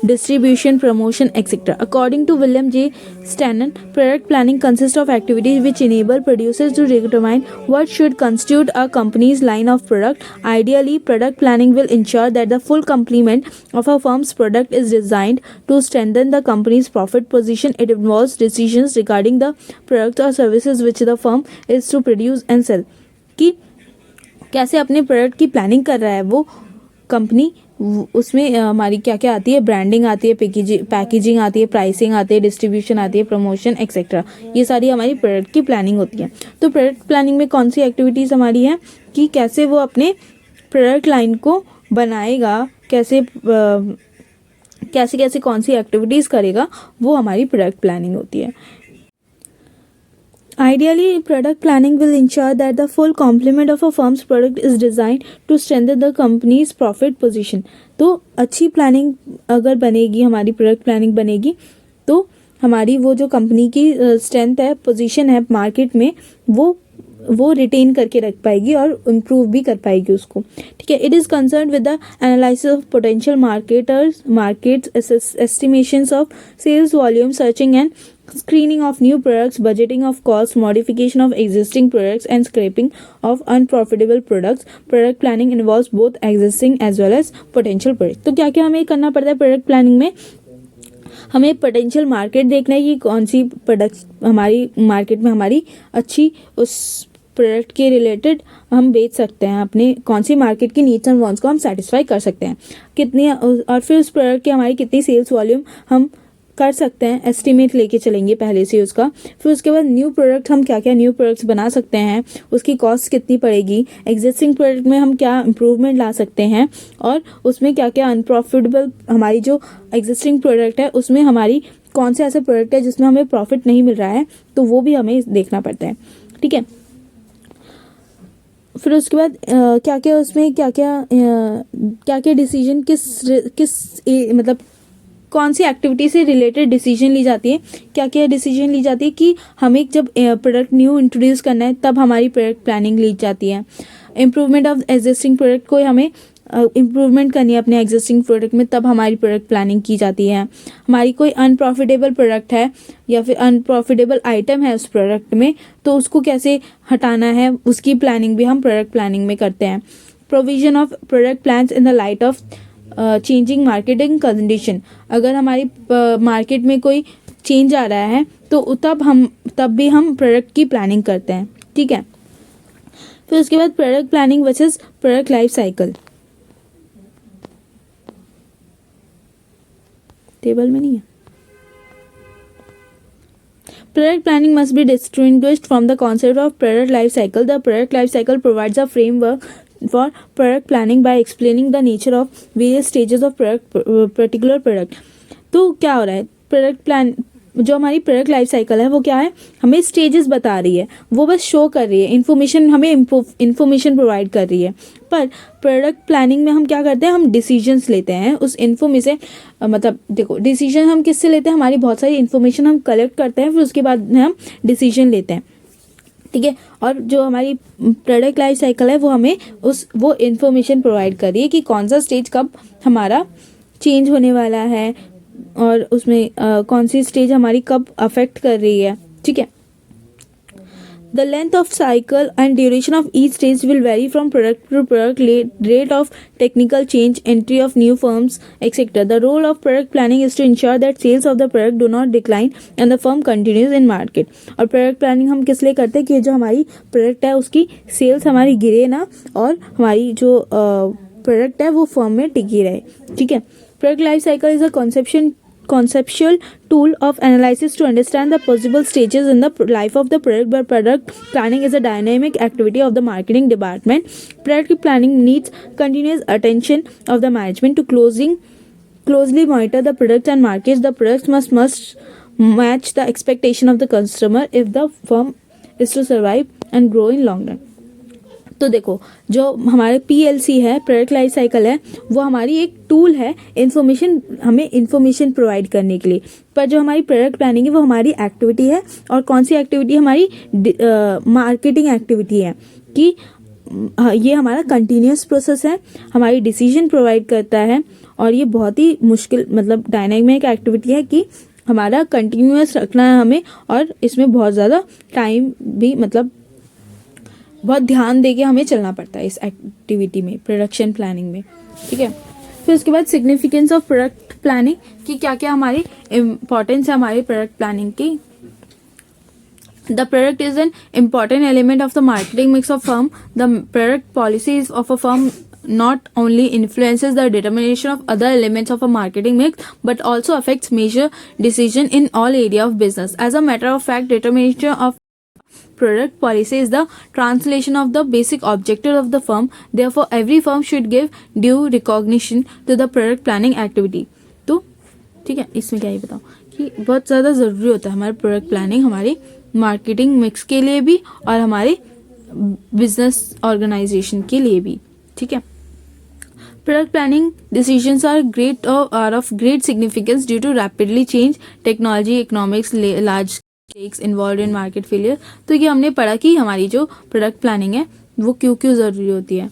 distribution, promotion, etc. According to William J. Stanton, product planning consists of activities which enable producers to determine what should constitute a company's line of product. Ideally, product planning will ensure that the full complement of a firm's product is designed to strengthen the company's profit position. It involves decisions regarding the products or services which the firm is to produce and sell. कि कैसे अपने product की planning कर रहा है वो company, उसमें हमारी क्या क्या आती है, ब्रांडिंग आती है, पैकेजिंग आती है, प्राइसिंग आती है, डिस्ट्रीब्यूशन आती है, प्रमोशन एक्सेट्रा, ये सारी हमारी प्रोडक्ट की प्लानिंग होती है। तो प्रोडक्ट प्लानिंग में कौन सी एक्टिविटीज़ हमारी है कि कैसे वो अपने प्रोडक्ट लाइन को बनाएगा, कैसे कौन सी एक्टिविटीज़ करेगा, वो हमारी प्रोडक्ट प्लानिंग होती है। Ideally, product planning will ensure that the full complement of a firm's product is designed to strengthen the company's profit position. तो अच्छी प्लानिंग अगर बनेगी, हमारी प्रोडक्ट प्लानिंग बनेगी तो हमारी वो जो कंपनी की स्ट्रेंथ है, पोजीशन है मार्केट में, वो रिटेन करके रख पाएगी और इम्प्रूव भी कर पाएगी उसको, ठीक है। It is concern with the analysis of potential markets, estimations of sales volume, searching and screening of new products, budgeting of costs, modification of existing products and scrapping of unprofitable products. Product planning involves both existing as well as potential products. तो क्या क्या हमें करना पड़ता है product planning में, हमें potential market देखना है कि कौन सी प्रोडक्ट्स हमारी मार्केट में हमारी अच्छी उस प्रोडक्ट के रिलेटेड हम बेच सकते हैं, अपने कौन सी मार्केट की नीड्स एंड वांट्स को हम सेटिस्फाई कर सकते हैं, कितनी, और फिर उस प्रोडक्ट की हमारी कितनी सेल्स वॉल्यूम हम कर सकते हैं, एस्टिमेट लेके चलेंगे पहले से उसका। फिर उसके बाद न्यू प्रोडक्ट, हम क्या क्या न्यू प्रोडक्ट्स बना सकते हैं, उसकी कॉस्ट कितनी पड़ेगी, एग्जिस्टिंग प्रोडक्ट में हम क्या इम्प्रूवमेंट ला सकते हैं, और उसमें क्या क्या अनप्रॉफिटेबल, हमारी जो एग्जिस्टिंग प्रोडक्ट है उसमें हमारी कौन से ऐसे प्रोडक्ट है जिसमें हमें प्रॉफिट नहीं मिल रहा है, तो वो भी हमें देखना पड़ता है। ठीक है। फिर उसके बाद क्या क्या उसमें क्या क्या डिसीजन मतलब कौन सी एक्टिविटी से रिलेटेड डिसीजन ली जाती है, क्या क्या डिसीजन ली जाती है कि हमें जब प्रोडक्ट न्यू इंट्रोड्यूस करना है तब हमारी प्रोडक्ट प्लानिंग ली जाती है। इम्प्रूवमेंट ऑफ एग्जिस्टिंग प्रोडक्ट, को हमें इम्प्रूवमेंट करनी है अपने एग्जिस्टिंग प्रोडक्ट में, तब हमारी प्रोडक्ट प्लानिंग की जाती है। हमारी कोई अनप्रॉफिटेबल प्रोडक्ट है या फिर अनप्रॉफिटेबल आइटम है उस प्रोडक्ट में, तो उसको कैसे हटाना है, उसकी प्लानिंग भी हम प्रोडक्ट प्लानिंग में करते हैं। Provision of product plans in the light of changing marketing condition, अगर हमारी मार्केट में कोई चेंज आ रहा है तो तब भी हम प्रोडक्ट की प्लानिंग करते हैं। ठीक है। फिर उसके बाद product planning versus product life cycle, table में नहीं है। Product planning must be distinguished from the concept of product life cycle. The product life cycle provides a framework for product planning by explaining the nature of various stages of particular product. तो क्या हो रहा है, product plan जो हमारी product life cycle है वो क्या है, हमें स्टेजेस बता रही है, वो बस शो कर रही है, इन्फॉर्मेशन हमें इन्फॉर्मेशन प्रोवाइड कर रही है। पर प्रोडक्ट प्लानिंग में हम क्या करते हैं, हम डिसीजंस लेते हैं उस इन्फॉर्मेशन, मतलब देखो डिसीजन हम किससे लेते हैं, हमारी बहुत सारी इन्फॉर्मेशन हम कलेक्ट करते हैं, फिर उसके बाद हम डिसीजन लेते हैं। ठीक है। और जो हमारी प्रोडक्ट लाइफ साइकिल है वो हमें वो इन्फॉर्मेशन प्रोवाइड कर रही है कि कौन सा स्टेज कब हमारा चेंज होने वाला है, और उसमें कौन सी स्टेज हमारी कब अफेक्ट कर रही है। ठीक है। The length of cycle and duration of each stage will vary from product to product, rate of technical change, entry of new firms, etc. The role of product planning is to ensure that sales of the product do not decline and the firm continues in market. और product planning हम किस लिए करते हैं कि जो हमारी product है उसकी sales हमारी गिरे ना, और हमारी जो product है वो firm में टिकी रहे। ठीक है। Product life cycle is a conceptual tool of analysis to understand the possible stages in the life of the product, but product planning is a dynamic activity of the marketing department. Product planning needs continuous attention of the management to closely monitor the product and markets. The products must match the expectation of the customer if the firm is to survive and grow in long run. तो देखो जो हमारे PLC है, product life cycle है, वो हमारी एक tool है हमें इन्फॉर्मेशन प्रोवाइड करने के लिए, पर जो हमारी प्रोडक्ट प्लानिंग है वो हमारी एक्टिविटी है। और कौन सी एक्टिविटी, हमारी मार्केटिंग एक्टिविटी है, कि ये हमारा कंटिन्यूस प्रोसेस है, हमारी डिसीजन प्रोवाइड करता है, और ये बहुत ही मुश्किल मतलब डायनामिक एक्टिविटी है कि हमारा कंटिन्यूस रखना है हमें, और इसमें बहुत ज़्यादा टाइम भी मतलब बहुत ध्यान देके हमें चलना पड़ता है इस एक्टिविटी में, प्रोडक्शन प्लानिंग में। ठीक है। फिर उसके बाद सिग्निफिकेंस ऑफ प्रोडक्ट प्लानिंग, कि क्या क्या हमारी इम्पोर्टेंस है हमारी प्रोडक्ट प्लानिंग की। The product is an important element of the marketing mix of firm. The product policies of a firm not only influences the determination of other elements of a marketing mix but also affects major decision in all area of business. As a matter of fact, determination of product policy is the translation of the basic objective of the firm. Therefore, every firm should give due recognition to the product planning activity. तो ठीक है, इसमें क्या ही बताऊँ कि बहुत ज़्यादा ज़रूरी होता है हमारा प्रोडक्ट प्लानिंग, हमारी मार्केटिंग मिक्स के लिए भी और हमारे बिजनेस ऑर्गेनाइजेशन के लिए भी। ठीक है। Product planning decisions are of great significance due to rapidly change technology, economics, large stakes involved in market failure. तो ये हमने पढ़ा कि हमारी जो प्रोडक्ट प्लानिंग है वो क्यों ज़रूरी होती है।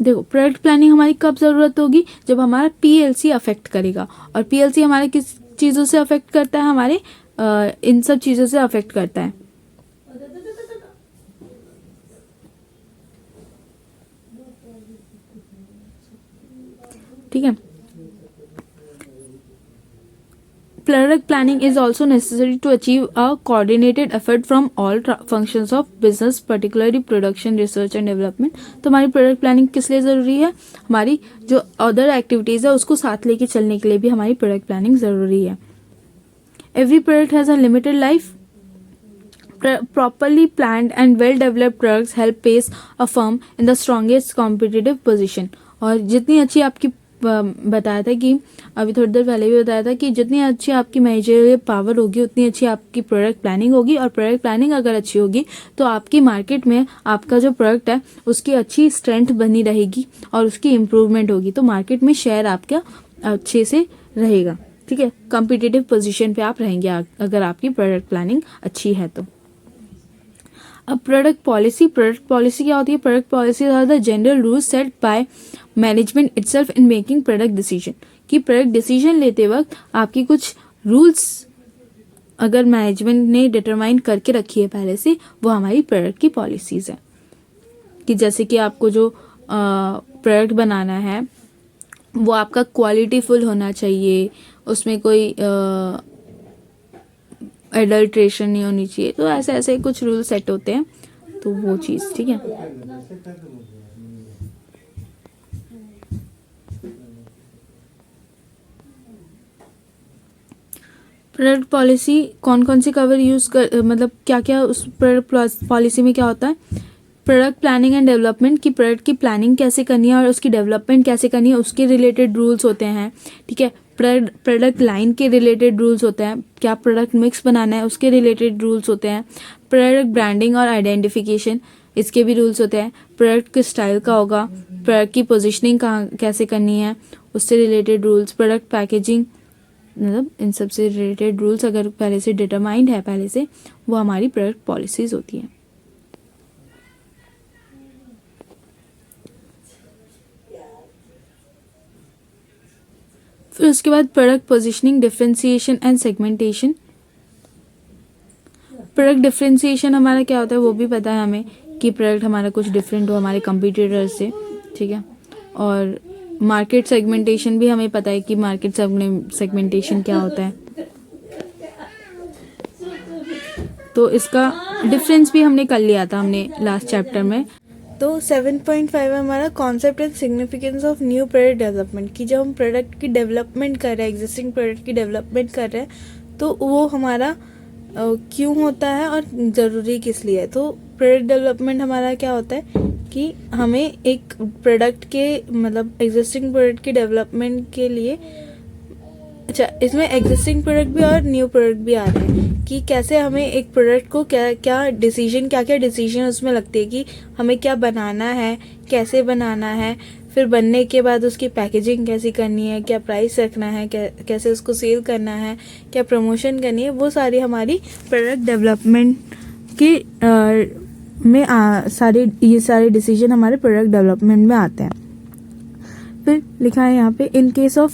देखो प्रोडक्ट प्लानिंग हमारी कब ज़रूरत होगी, जब हमारा PLC अफेक्ट करेगा, और PLC हमारे किस चीज़ों से अफेक्ट करता है, हमारे इन सब चीज़ों से अफेक्ट करता है। ठीक है। Product planning is also necessary to achieve a coordinated effort from all functions of business, particularly production, research and development. तो हमारी product planning किस लिए ज़रूरी है? हमारी जो other activities है उसको साथ लेके चलने के लिए भी हमारी product planning ज़रूरी है. Every product has a limited life. Properly planned and well-developed products help place a firm in the strongest competitive position. और जितनी अच्छी आपकी बताया था कि अभी थोड़ी देर पहले भी बताया था कि जितनी अच्छी आपकी मैनेजरियल पावर होगी उतनी अच्छी आपकी प्रोडक्ट प्लानिंग होगी, और प्रोडक्ट प्लानिंग अगर अच्छी होगी तो आपकी मार्केट में आपका जो प्रोडक्ट है उसकी अच्छी स्ट्रेंथ बनी रहेगी और उसकी इम्प्रूवमेंट होगी, तो मार्केट में शेयर आपका अच्छे से रहेगा. ठीक है, कॉम्पिटिटिव पोजीशन पे आप रहेंगे अगर आपकी प्रोडक्ट प्लानिंग अच्छी है तो. अब प्रोडक्ट पॉलिसी क्या होती है? Product policy are the general rules set by management itself in making product decision. कि प्रोडक्ट डिसीजन लेते वक्त आपकी कुछ रूल्स अगर मैनेजमेंट ने डिटरमाइन करके रखी है पहले से, वो हमारी प्रोडक्ट की पॉलिसीज है. कि जैसे कि आपको जो प्रोडक्ट बनाना है वो आपका क्वालिटीफुल होना चाहिए, उसमें कोई एडल्ट्रेशन नहीं होनी चाहिए, तो ऐसे ऐसे कुछ रूल सेट होते हैं, तो वो चीज़. ठीक है, प्रोडक्ट पॉलिसी कौन कौन सी कवर यूज़ कर मतलब क्या क्या उस प्रोडक्ट पॉलिसी में क्या होता है? प्रोडक्ट प्लानिंग एंड डेवलपमेंट, की प्रोडक्ट की प्लानिंग कैसे करनी है और उसकी डेवलपमेंट कैसे करनी है, उसके रिलेटेड रूल्स होते हैं. ठीक है, प्रोडक्ट लाइन के रिलेटेड रूल्स होते हैं, क्या प्रोडक्ट मिक्स बनाना है उसके रिलेटेड रूल्स होते हैं. प्रोडक्ट ब्रांडिंग और आइडेंटिफिकेशन, इसके भी रूल्स होते हैं. प्रोडक्ट किस स्टाइल का होगा, प्रोडक्ट की पोजीशनिंग कहाँ कैसे करनी है, उससे रिलेटेड रूल्स. प्रोडक्ट पैकेजिंग, मतलब इन सब से रिलेटेड रूल्स अगर पहले से डिटरमाइंड है पहले से, वो हमारी प्रोडक्ट पॉलिसीज होती हैं. फिर उसके बाद product positioning, differentiation and segmentation. Product differentiation हमारा क्या होता है वो भी पता है हमें, कि प्रोडक्ट हमारा कुछ डिफरेंट हो हमारे कंपटीटर से. ठीक है, और मार्केट सेगमेंटेशन भी हमें पता है कि मार्केट सेगमेंटेशन क्या होता है, तो इसका डिफरेंस भी हमने कर लिया था हमने लास्ट चैप्टर में. तो 7.5 है हमारा concept and significance of new product development. की जब हम प्रोडक्ट की डेवलपमेंट कर रहे हैं, एग्जिस्टिंग प्रोडक्ट की डेवलपमेंट कर रहे हैं, तो वो हमारा क्यों होता है और ज़रूरी किस लिए है. तो प्रोडक्ट डेवलपमेंट हमारा क्या होता है कि हमें एक प्रोडक्ट के मतलब एग्जिस्टिंग प्रोडक्ट के डेवलपमेंट के लिए, अच्छा इसमें एग्जिस्टिंग प्रोडक्ट भी और न्यू प्रोडक्ट भी आ रहे हैं, कि कैसे हमें एक प्रोडक्ट को क्या क्या डिसीजन उसमें लगती है कि हमें क्या बनाना है, कैसे बनाना है, फिर बनने के बाद उसकी पैकेजिंग कैसी करनी है, क्या प्राइस रखना है, कैसे उसको सेल करना है, क्या प्रमोशन करनी है, वो सारी हमारी प्रोडक्ट डेवलपमेंट की ये सारे डिसीजन हमारे प्रोडक्ट डेवलपमेंट में आते हैं. फिर लिखा है यहाँ पे, in case of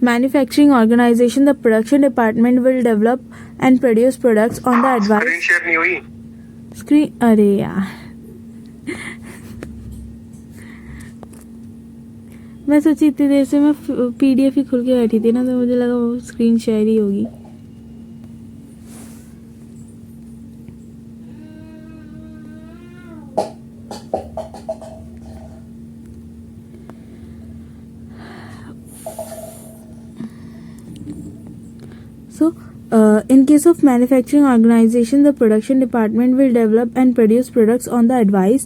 manufacturing organization the production department will develop and produce products on the advice. Screen, अरे यार मैं सोची इतनी देर से मैं PDF ही खुल के बैठी थी ना, तो मुझे लगा वो स्क्रीन शेयर ही होगी. So, in case of manufacturing organization, the production department will develop and produce products on the advice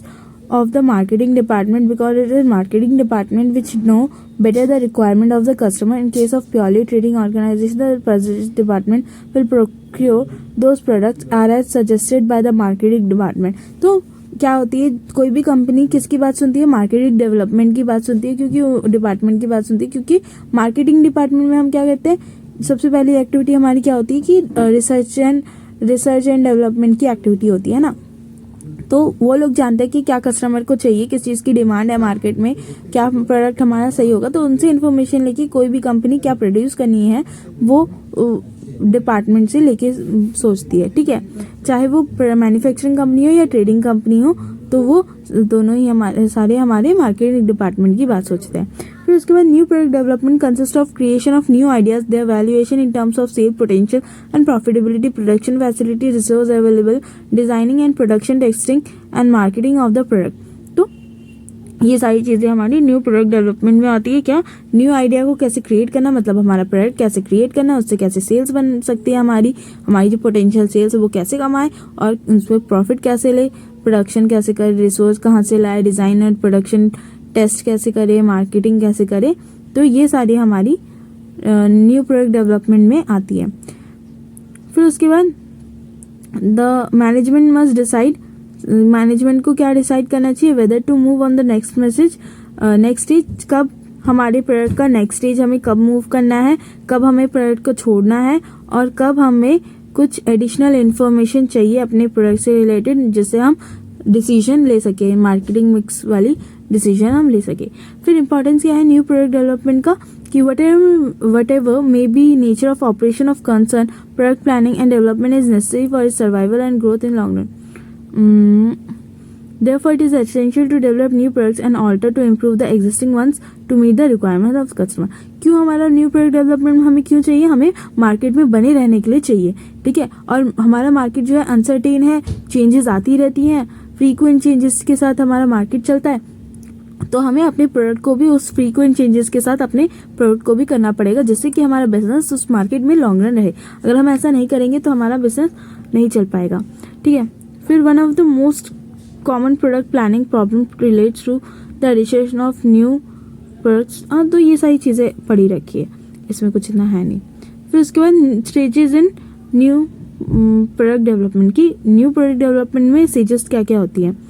of the marketing department, because it is marketing department which know better the requirement of the customer. In case of purely trading organization, the purchase department will procure those products as suggested by the marketing department. तो क्या होती है, कोई भी company किसकी बात सुनती है? मार्केटिंग डेवलपमेंट की बात सुनती है, क्योंकि डिपार्टमेंट की बात सुनती है, क्योंकि मार्केटिंग डिपार्टमेंट में हम क्या कहते हैं, सबसे पहली एक्टिविटी हमारी क्या होती है कि रिसर्च एंड डेवलपमेंट की एक्टिविटी होती है ना. तो वो लोग जानते हैं कि क्या कस्टमर को चाहिए, किस चीज़ की डिमांड है मार्केट में, क्या प्रोडक्ट हमारा सही होगा, तो उनसे इन्फॉर्मेशन लेके कोई भी कंपनी क्या प्रोड्यूस करनी है वो डिपार्टमेंट से लेके सोचती है. ठीक है, चाहे वो मैन्युफैक्चरिंग कंपनी हो या ट्रेडिंग कंपनी हो, तो वो दोनों ही हमारे मार्केटिंग डिपार्टमेंट की बात सोचते हैं। फिर उसके बाद new product development consist of creation of new ideas, their valuation in terms of sale potential and profitability, production facility, resource available, designing and production, testing and marketing of the product. तो ये सारी चीज़ें हमारी new product development में आती है। क्या? New idea को कैसे क्रिएट करना, मतलब हमारा प्रोडक्ट कैसे क्रिएट करना, उससे कैसे सेल्स बन सकती है, हमारी जो पोटेंशियल सेल्स है वो कैसे कमाए और उसमें प्रॉफिट कैसे ले, प्रोडक्शन कैसे करे, रिसोर्स कहाँ से लाए, डिज़ाइन और प्रोडक्शन टेस्ट कैसे करे, मार्केटिंग कैसे करे। तो ये सारी हमारी न्यू प्रोडक्ट डेवलपमेंट में आती है। फिर उसके बाद the management must decide, management को क्या डिसाइड करना चाहिए, whether to move on the next stage, कब हमारे प्रोडक्ट का नेक्स्ट स्टेज हमें कब मूव करना है, कब हमें प्रोडक्ट को छोड़ना है और कब हमें कुछ एडिशनल इन्फॉर्मेशन चाहिए अपने प्रोडक्ट से रिलेटेड जिससे हम डिसीजन ले सके, मार्केटिंग मिक्स वाली डिसीजन हम ले सके। फिर इंपॉर्टेंस क्या है न्यू प्रोडक्ट डेवलपमेंट का कि what ever may be nature of operation of concern, product planning and development is necessary for its survival and growth in long run. Therefore, it is essential to develop new products and alter to improve the existing ones to meet the requirements of customer. क्यों हमारा new product development हमें क्यों चाहिए? हमें market में बने रहने के लिए चाहिए, ठीक है। और हमारा मार्केट जो है अनसर्टेन है, चेंजेस आती रहती हैं, फ्रीक्वेंट चेंजेस के साथ हमारा मार्केट चलता है, तो हमें अपने प्रोडक्ट को भी उस फ्रीक्वेंट चेंजेस के साथ अपने प्रोडक्ट को भी करना पड़ेगा जिससे कि हमारा बिजनेस उस मार्केट में लॉन्ग रन रहे। अगर हम ऐसा नहीं करेंगे तो हमारा बिजनेस नहीं चल पाएगा, ठीक है। फिर one of the most common product planning problem relates to the addition of new products. हाँ, तो ये सारी चीज़ें पढ़ी रखी है, इसमें कुछ इतना है नहीं। फिर उसके बाद stages in new product development की, न्यू प्रोडक्ट डेवलपमेंट में स्टेजेस क्या क्या होती हैं।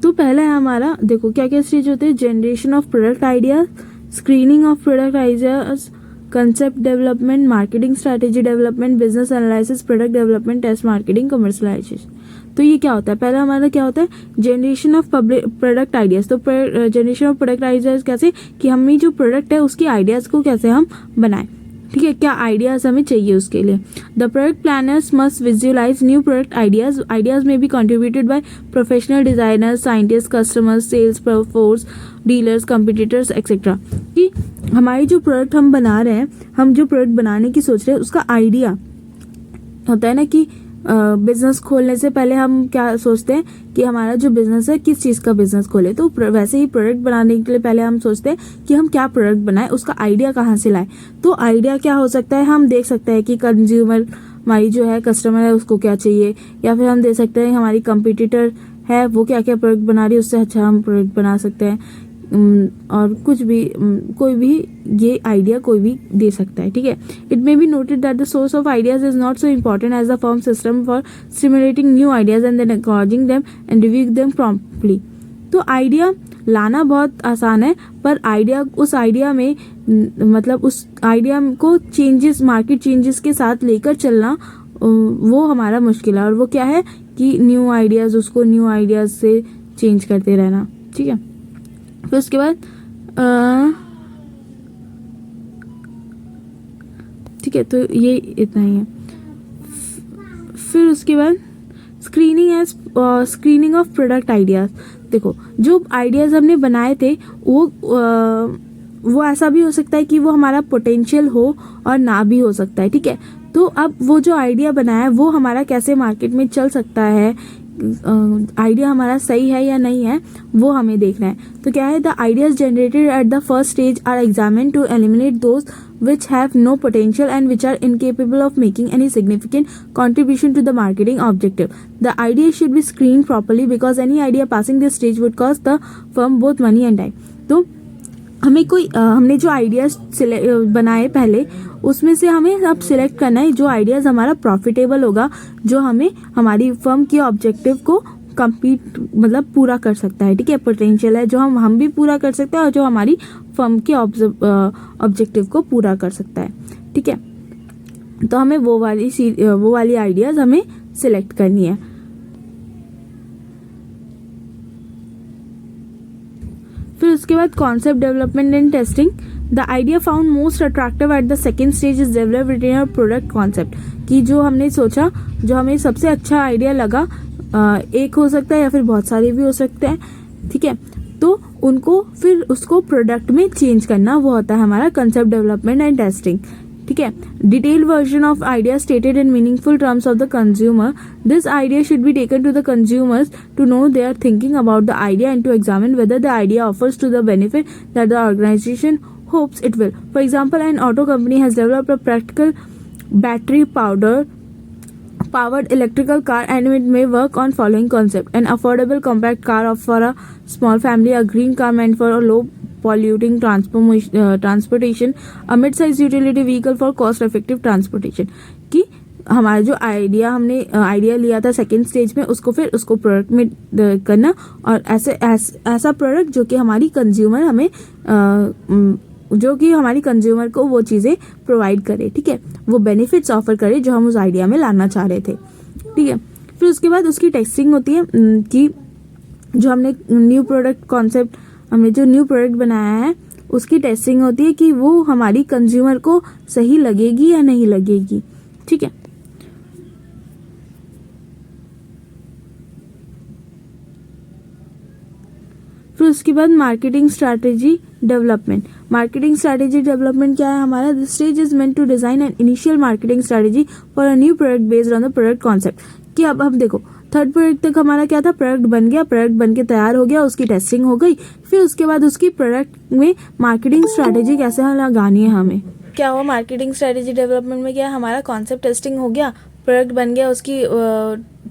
तो पहला है हमारा, देखो क्या क्या स्टेज होते हैं, generation of product ideas, screening of product ideas, concept development, marketing strategy development, business analysis, product development, test marketing, commercialization. तो ये क्या होता है? पहला हमारा क्या होता है, जनरेशन ऑफ प्रोडक्ट आइडियाज। तो जनरेशन ऑफ प्रोडक्ट आइडियाज कैसे कि हमें जो प्रोडक्ट है उसकी आइडियाज को कैसे हम बनाएं, ठीक है, क्या आइडियाज हमें चाहिए उसके लिए। The product planners must visualise new product ideas. Ideas में be contributed by professional designers, scientist, customers, sales force, dealers, competitors etcetera. कि हमारी जो प्रोडक्ट हम बना रहे हैं, हम जो प्रोडक्ट बनाने की सोच रहे हैं उसका आइडिया होता है ना कि बिजनेस खोलने से पहले हम क्या सोचते हैं कि हमारा जो बिजनेस है किस चीज़ का बिजनेस खोले। तो वैसे ही प्रोडक्ट बनाने के लिए पहले हम सोचते हैं कि हम क्या प्रोडक्ट बनाएं, उसका आइडिया कहाँ से लाएं। तो आइडिया क्या हो सकता है, हम देख सकते हैं कि कंज्यूमर हमारी जो है कस्टमर है उसको क्या चाहिए, या फिर हम देख सकते हैं हमारी कंपटीटर है वो क्या क्या प्रोडक्ट बना रही है, उससे अच्छा हम प्रोडक्ट बना सकते हैं। और कुछ भी कोई भी ये आइडिया कोई भी दे सकता है, ठीक है। It may be noted that the source of ideas is not so important as the firm system for stimulating new ideas and then encouraging them and reviewing them promptly. तो आइडिया लाना बहुत आसान है, पर उस आइडिया में मतलब उस आइडिया को चेंजेस, मार्केट चेंजेस के साथ लेकर चलना वो हमारा मुश्किल है। और वो क्या है कि न्यू आइडियाज, उसको न्यू आइडियाज से चेंज करते रहना, ठीक है। फिर उसके बाद ठीक है, तो ये इतना ही है। फिर उसके बाद स्क्रीनिंग ऑफ प्रोडक्ट आइडियाज। देखो जो आइडियाज हमने बनाए थे वो ऐसा भी हो सकता है कि वो हमारा पोटेंशियल हो और ना भी हो सकता है, ठीक है। तो अब वो जो आइडिया बनाया है वो हमारा कैसे मार्केट में चल सकता है, आइडिया हमारा सही है या नहीं है, वो हमें देखना है। तो क्या है, the ideas generated at the first stage are examined to eliminate those which have no potential and which are incapable of making any significant contribution to the marketing objective. The idea should be screened properly because any idea passing this stage would cost the firm both money and time. तो हमने जो ideas बनाए पहले, उसमें से हमें अब select करना है जो आइडियाज हमारा प्रॉफिटेबल होगा, जो हमें हमारी फर्म के ऑब्जेक्टिव को कंप्लीट मतलब पूरा कर सकता है, ठीक है। पोटेंशियल है जो हम भी पूरा कर सकते हैं और जो हमारी फर्म के ऑब्जेक्टिव को पूरा कर सकता है, ठीक है। तो हमें वो वाली आइडियाज हमें सिलेक्ट करनी है। फिर उसके बाद concept development and testing. The idea found most attractive at the second stage is develop written और प्रोडक्ट कॉन्सेप्ट. कि जो हमने सोचा, जो हमें सबसे अच्छा आइडिया लगा, एक हो सकता है या फिर बहुत सारे भी हो सकते हैं, ठीक है, तो उनको फिर उसको प्रोडक्ट में चेंज करना, वो होता है हमारा कंसेप्ट डेवलपमेंट एंड टेस्टिंग. ठीक है. Detail version of idea stated in meaningful terms of the consumer. This idea should be taken to the consumers to know they are thinking about the idea and to examine whether the idea offers to the benefit that the organization hopes it will. For example, an auto company has developed a practical battery powered electrical car and it may work on following concept: an affordable compact car for a small family, a green car meant for a low polluting transportation, a mid-sized utility vehicle for cost effective transportation. कि हमारा जो हमने idea लिया था second stage में, उसको फिर उसको प्रोडक्ट में करना, और ऐसा प्रोडक्ट जो कि हमारी कंज्यूमर को वो चीज़ें प्रोवाइड करे, ठीक है, वो बेनिफिट्स ऑफर करे जो हम उस आइडिया में लाना चाह रहे थे. ठीक है. फिर उसके बाद उसकी टेस्टिंग होती है कि जो हमने न्यू प्रोडक्ट कॉन्सेप्ट, हमने जो न्यू प्रोडक्ट बनाया है, उसकी टेस्टिंग होती है कि वो हमारी कंज्यूमर को सही लगेगी या नहीं लगेगी. ठीक है. फिर उसके बाद marketing strategy development. Marketing strategy development क्या है हमारा? This stage is meant to design an initial marketing strategy for a new product based on the product concept. कि अब हम देखो, थर्ड प्रोडक्ट तक हमारा क्या था? प्रोडक्ट बन गया, प्रोडक्ट बन के तैयार हो गया, उसकी टेस्टिंग हो गई, फिर उसके बाद उसकी प्रोडक्ट में मार्केटिंग स्ट्रैटेजी कैसे लगानी है हमें. क्या हुआ मार्केटिंग स्ट्रैटेजी डेवलपमेंट में? क्या हमारा कॉन्सेप्ट टेस्टिंग हो गया, प्रोडक्ट बन गया, उसकी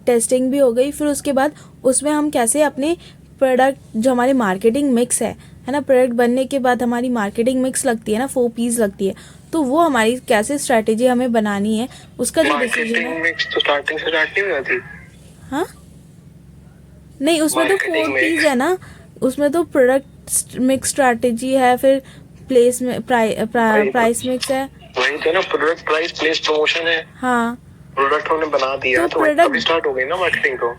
टेस्टिंग भी हो गई, फिर उसके बाद उसमें हम कैसे अपने प्रोडक्ट, जो हमारे मार्केटिंग मिक्स है ना, प्रोडक्ट बनने के बाद हमारी मार्केटिंग मिक्स लगती है ना, 4 पीस लगती है, तो वो हमारी कैसे स्ट्रैटेजी हमें बनानी है, उसका जो डिसीजन है. मिक्स तो स्टार्टिंग से स्टार्ट नहीं हुई थी. हाँ नहीं, उसमें तो 4 पीस है ना, उसमें तो प्रोडक्ट मिक्स स्ट्रैटेजी है, फिर प्लेस में प्राइस मिक्स है, वही तो ना, प्रोडक्ट प्राइस प्लेस प्रमोशन है. हाँ, प्रोडक्ट हमने बना दिया तो अभी स्टार्ट हो गई ना मार्केटिंग. तो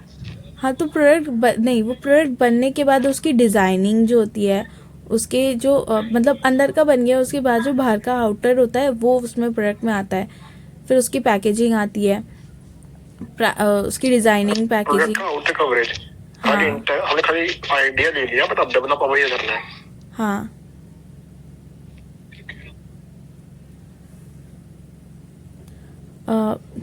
हाँ, तो नहीं, वो प्रोडक्ट बनने के बाद उसकी डिज़ाइनिंग जो होती है, उसके जो मतलब अंदर का बन गया, उसके बाद जो बाहर का आउटर होता है वो उसमें प्रोडक्ट में आता है, फिर उसकी पैकेजिंग आती है, उसकी डिज़ाइनिंग, पैकेजिंग. Outer coverage. हाँ, हमने खाली आइडिया ले लिया, बट अब डेवलप अब ये करना है. हाँ.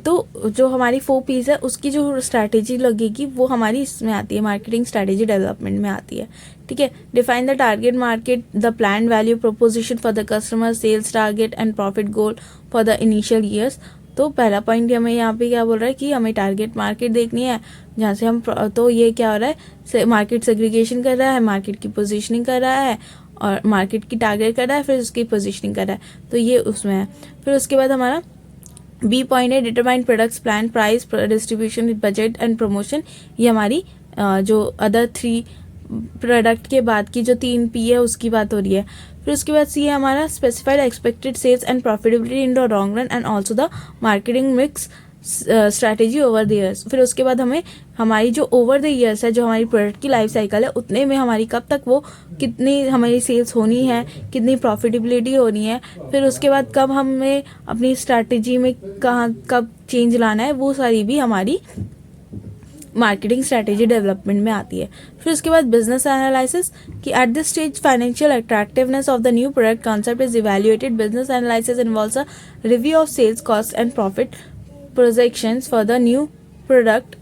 तो जो हमारी 4 पीस है, उसकी जो स्ट्रैटेजी लगेगी वो हमारी इसमें आती है, मार्केटिंग स्ट्रैटेजी डेवलपमेंट में आती है. ठीक है. Define the target market, the plan value proposition for the customer, sales target and profit goal for the initial years. तो पहला पॉइंट हमें यहाँ पे क्या बोल रहा है कि हमें टारगेट मार्केट देखनी है, जहाँ से हम, तो ये क्या हो रहा है, मार्केट सेग्रीगेशन कर रहा है, मार्केट की पोजीशनिंग कर रहा है, और मार्केट की टारगेट कर रहा है, फिर उसकी पोजीशनिंग कर रहा है, तो ये उसमें है. फिर उसके बाद हमारा बी पॉइंट है determine products plan, price, distribution, budget and promotion. ये हमारी जो अदर 3 प्रोडक्ट के बाद की जो 3 पी है उसकी बात हो रही है. फिर उसके बाद सी है हमारा specified expected sales and profitability in the long run and also the marketing mix strategy over the years. फिर उसके बाद हमें हमारी जो ओवर द ईयर्स है, जो हमारी प्रोडक्ट की लाइफ साइकिल है, उतने में हमारी कब तक वो कितनी हमारी सेल्स होनी है, कितनी प्रॉफिटेबिलिटी होनी है, फिर उसके बाद कब हमें अपनी स्ट्रैटेजी में कब चेंज लाना है, वो सारी भी हमारी मार्केटिंग स्ट्रैटेजी डेवलपमेंट में आती है. फिर उसके बाद बिजनेस एनालिसिस, कि at this stage financial attractiveness of the new product concept is evaluated. Business analysis involves a review of sales cost and profit projections for the new product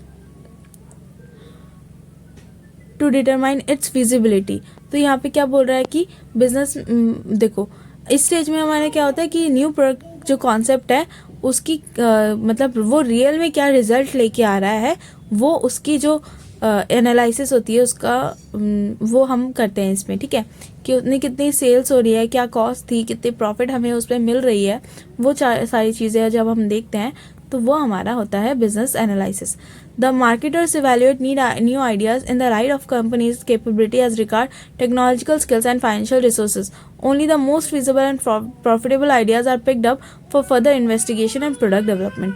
to determine its feasibility. तो यहाँ पे क्या बोल रहा है कि business, देखो इस स्टेज में हमारे क्या होता है कि न्यू प्रोडक्ट जो कॉन्सेप्ट है उसकी मतलब वो रियल में क्या रिजल्ट लेके आ रहा है, वो उसकी जो एनालिसिस होती है उसका वो हम करते हैं इसमें. ठीक है. कि उतनी कितनी सेल्स हो रही है, क्या कॉस्ट थी, कितनी प्रॉफिट हमें उसमें मिल रही है, वो सारी चीज़ें जब हम देखते हैं तो वो हमारा होता है business analysis. The marketers evaluate new ideas in the right of company's capability as regard technological skills and financial resources. Only the most feasible and profitable ideas are picked up for further investigation and product development.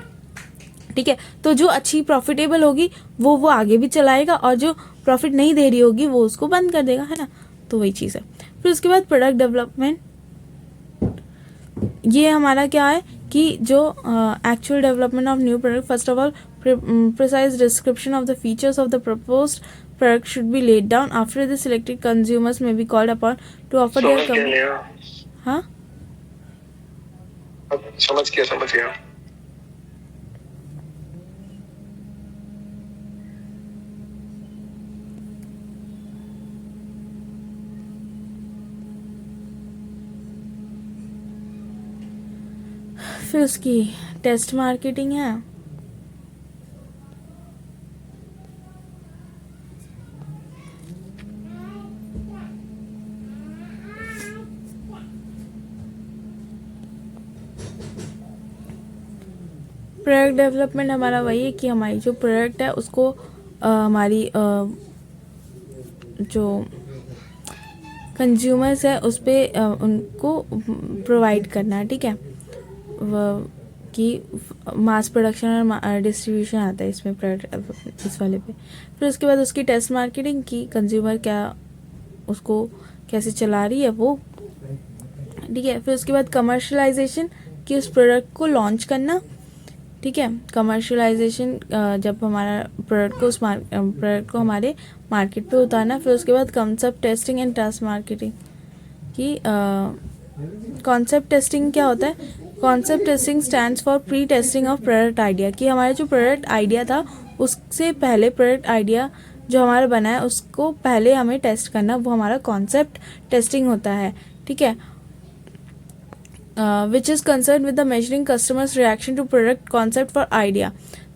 ठीक है. तो जो अच्छी profitable होगी वो आगे भी चलाएगा, और जो प्रॉफिट नहीं दे रही होगी वो उसको बंद कर देगा, है ना. तो वही चीज़ है। फिर उसके बाद प्रोडक्ट डेवलपमेंट, ये हमारा क्या है कि जो actual development of new product, first of all precise description of the features of the proposed product should be laid down. After this, selected consumers may be called upon to offer their हाँ समझ गया। फिर उसकी test marketing है। Product development हमारा वही है कि हमारी जो प्रोडक्ट है उसको हमारी जो कंज्यूमर्स है उस पर उनको प्रोवाइड करना है, ठीक है, कि मास प्रोडक्शन और डिस्ट्रीब्यूशन आता है इसमें प्रोडक्ट इस वाले पे। फिर उसके बाद उसकी टेस्ट मार्केटिंग की कंज्यूमर क्या उसको कैसे चला रही है वो, ठीक है। फिर उसके बाद कमर्शलाइजेशन कि उस प्रोडक्ट को लॉन्च करना, ठीक है, कमर्शलाइजेशन जब हमारा प्रोडक्ट को उस प्रोडक्ट को हमारे मार्केट पे उतारना। फिर उसके बाद concept testing and test marketing कि कॉन्सेप्ट टेस्टिंग क्या होता है। Concept testing stands for pre testing of product idea, कि हमारा जो प्रोडक्ट आइडिया था उससे पहले प्रोडक्ट आइडिया जो हमारा बना है उसको पहले हमें टेस्ट करना, वो हमारा कॉन्सेप्ट टेस्टिंग होता है, ठीक है। Which is concern with the measuring customers reaction to product concept for idea.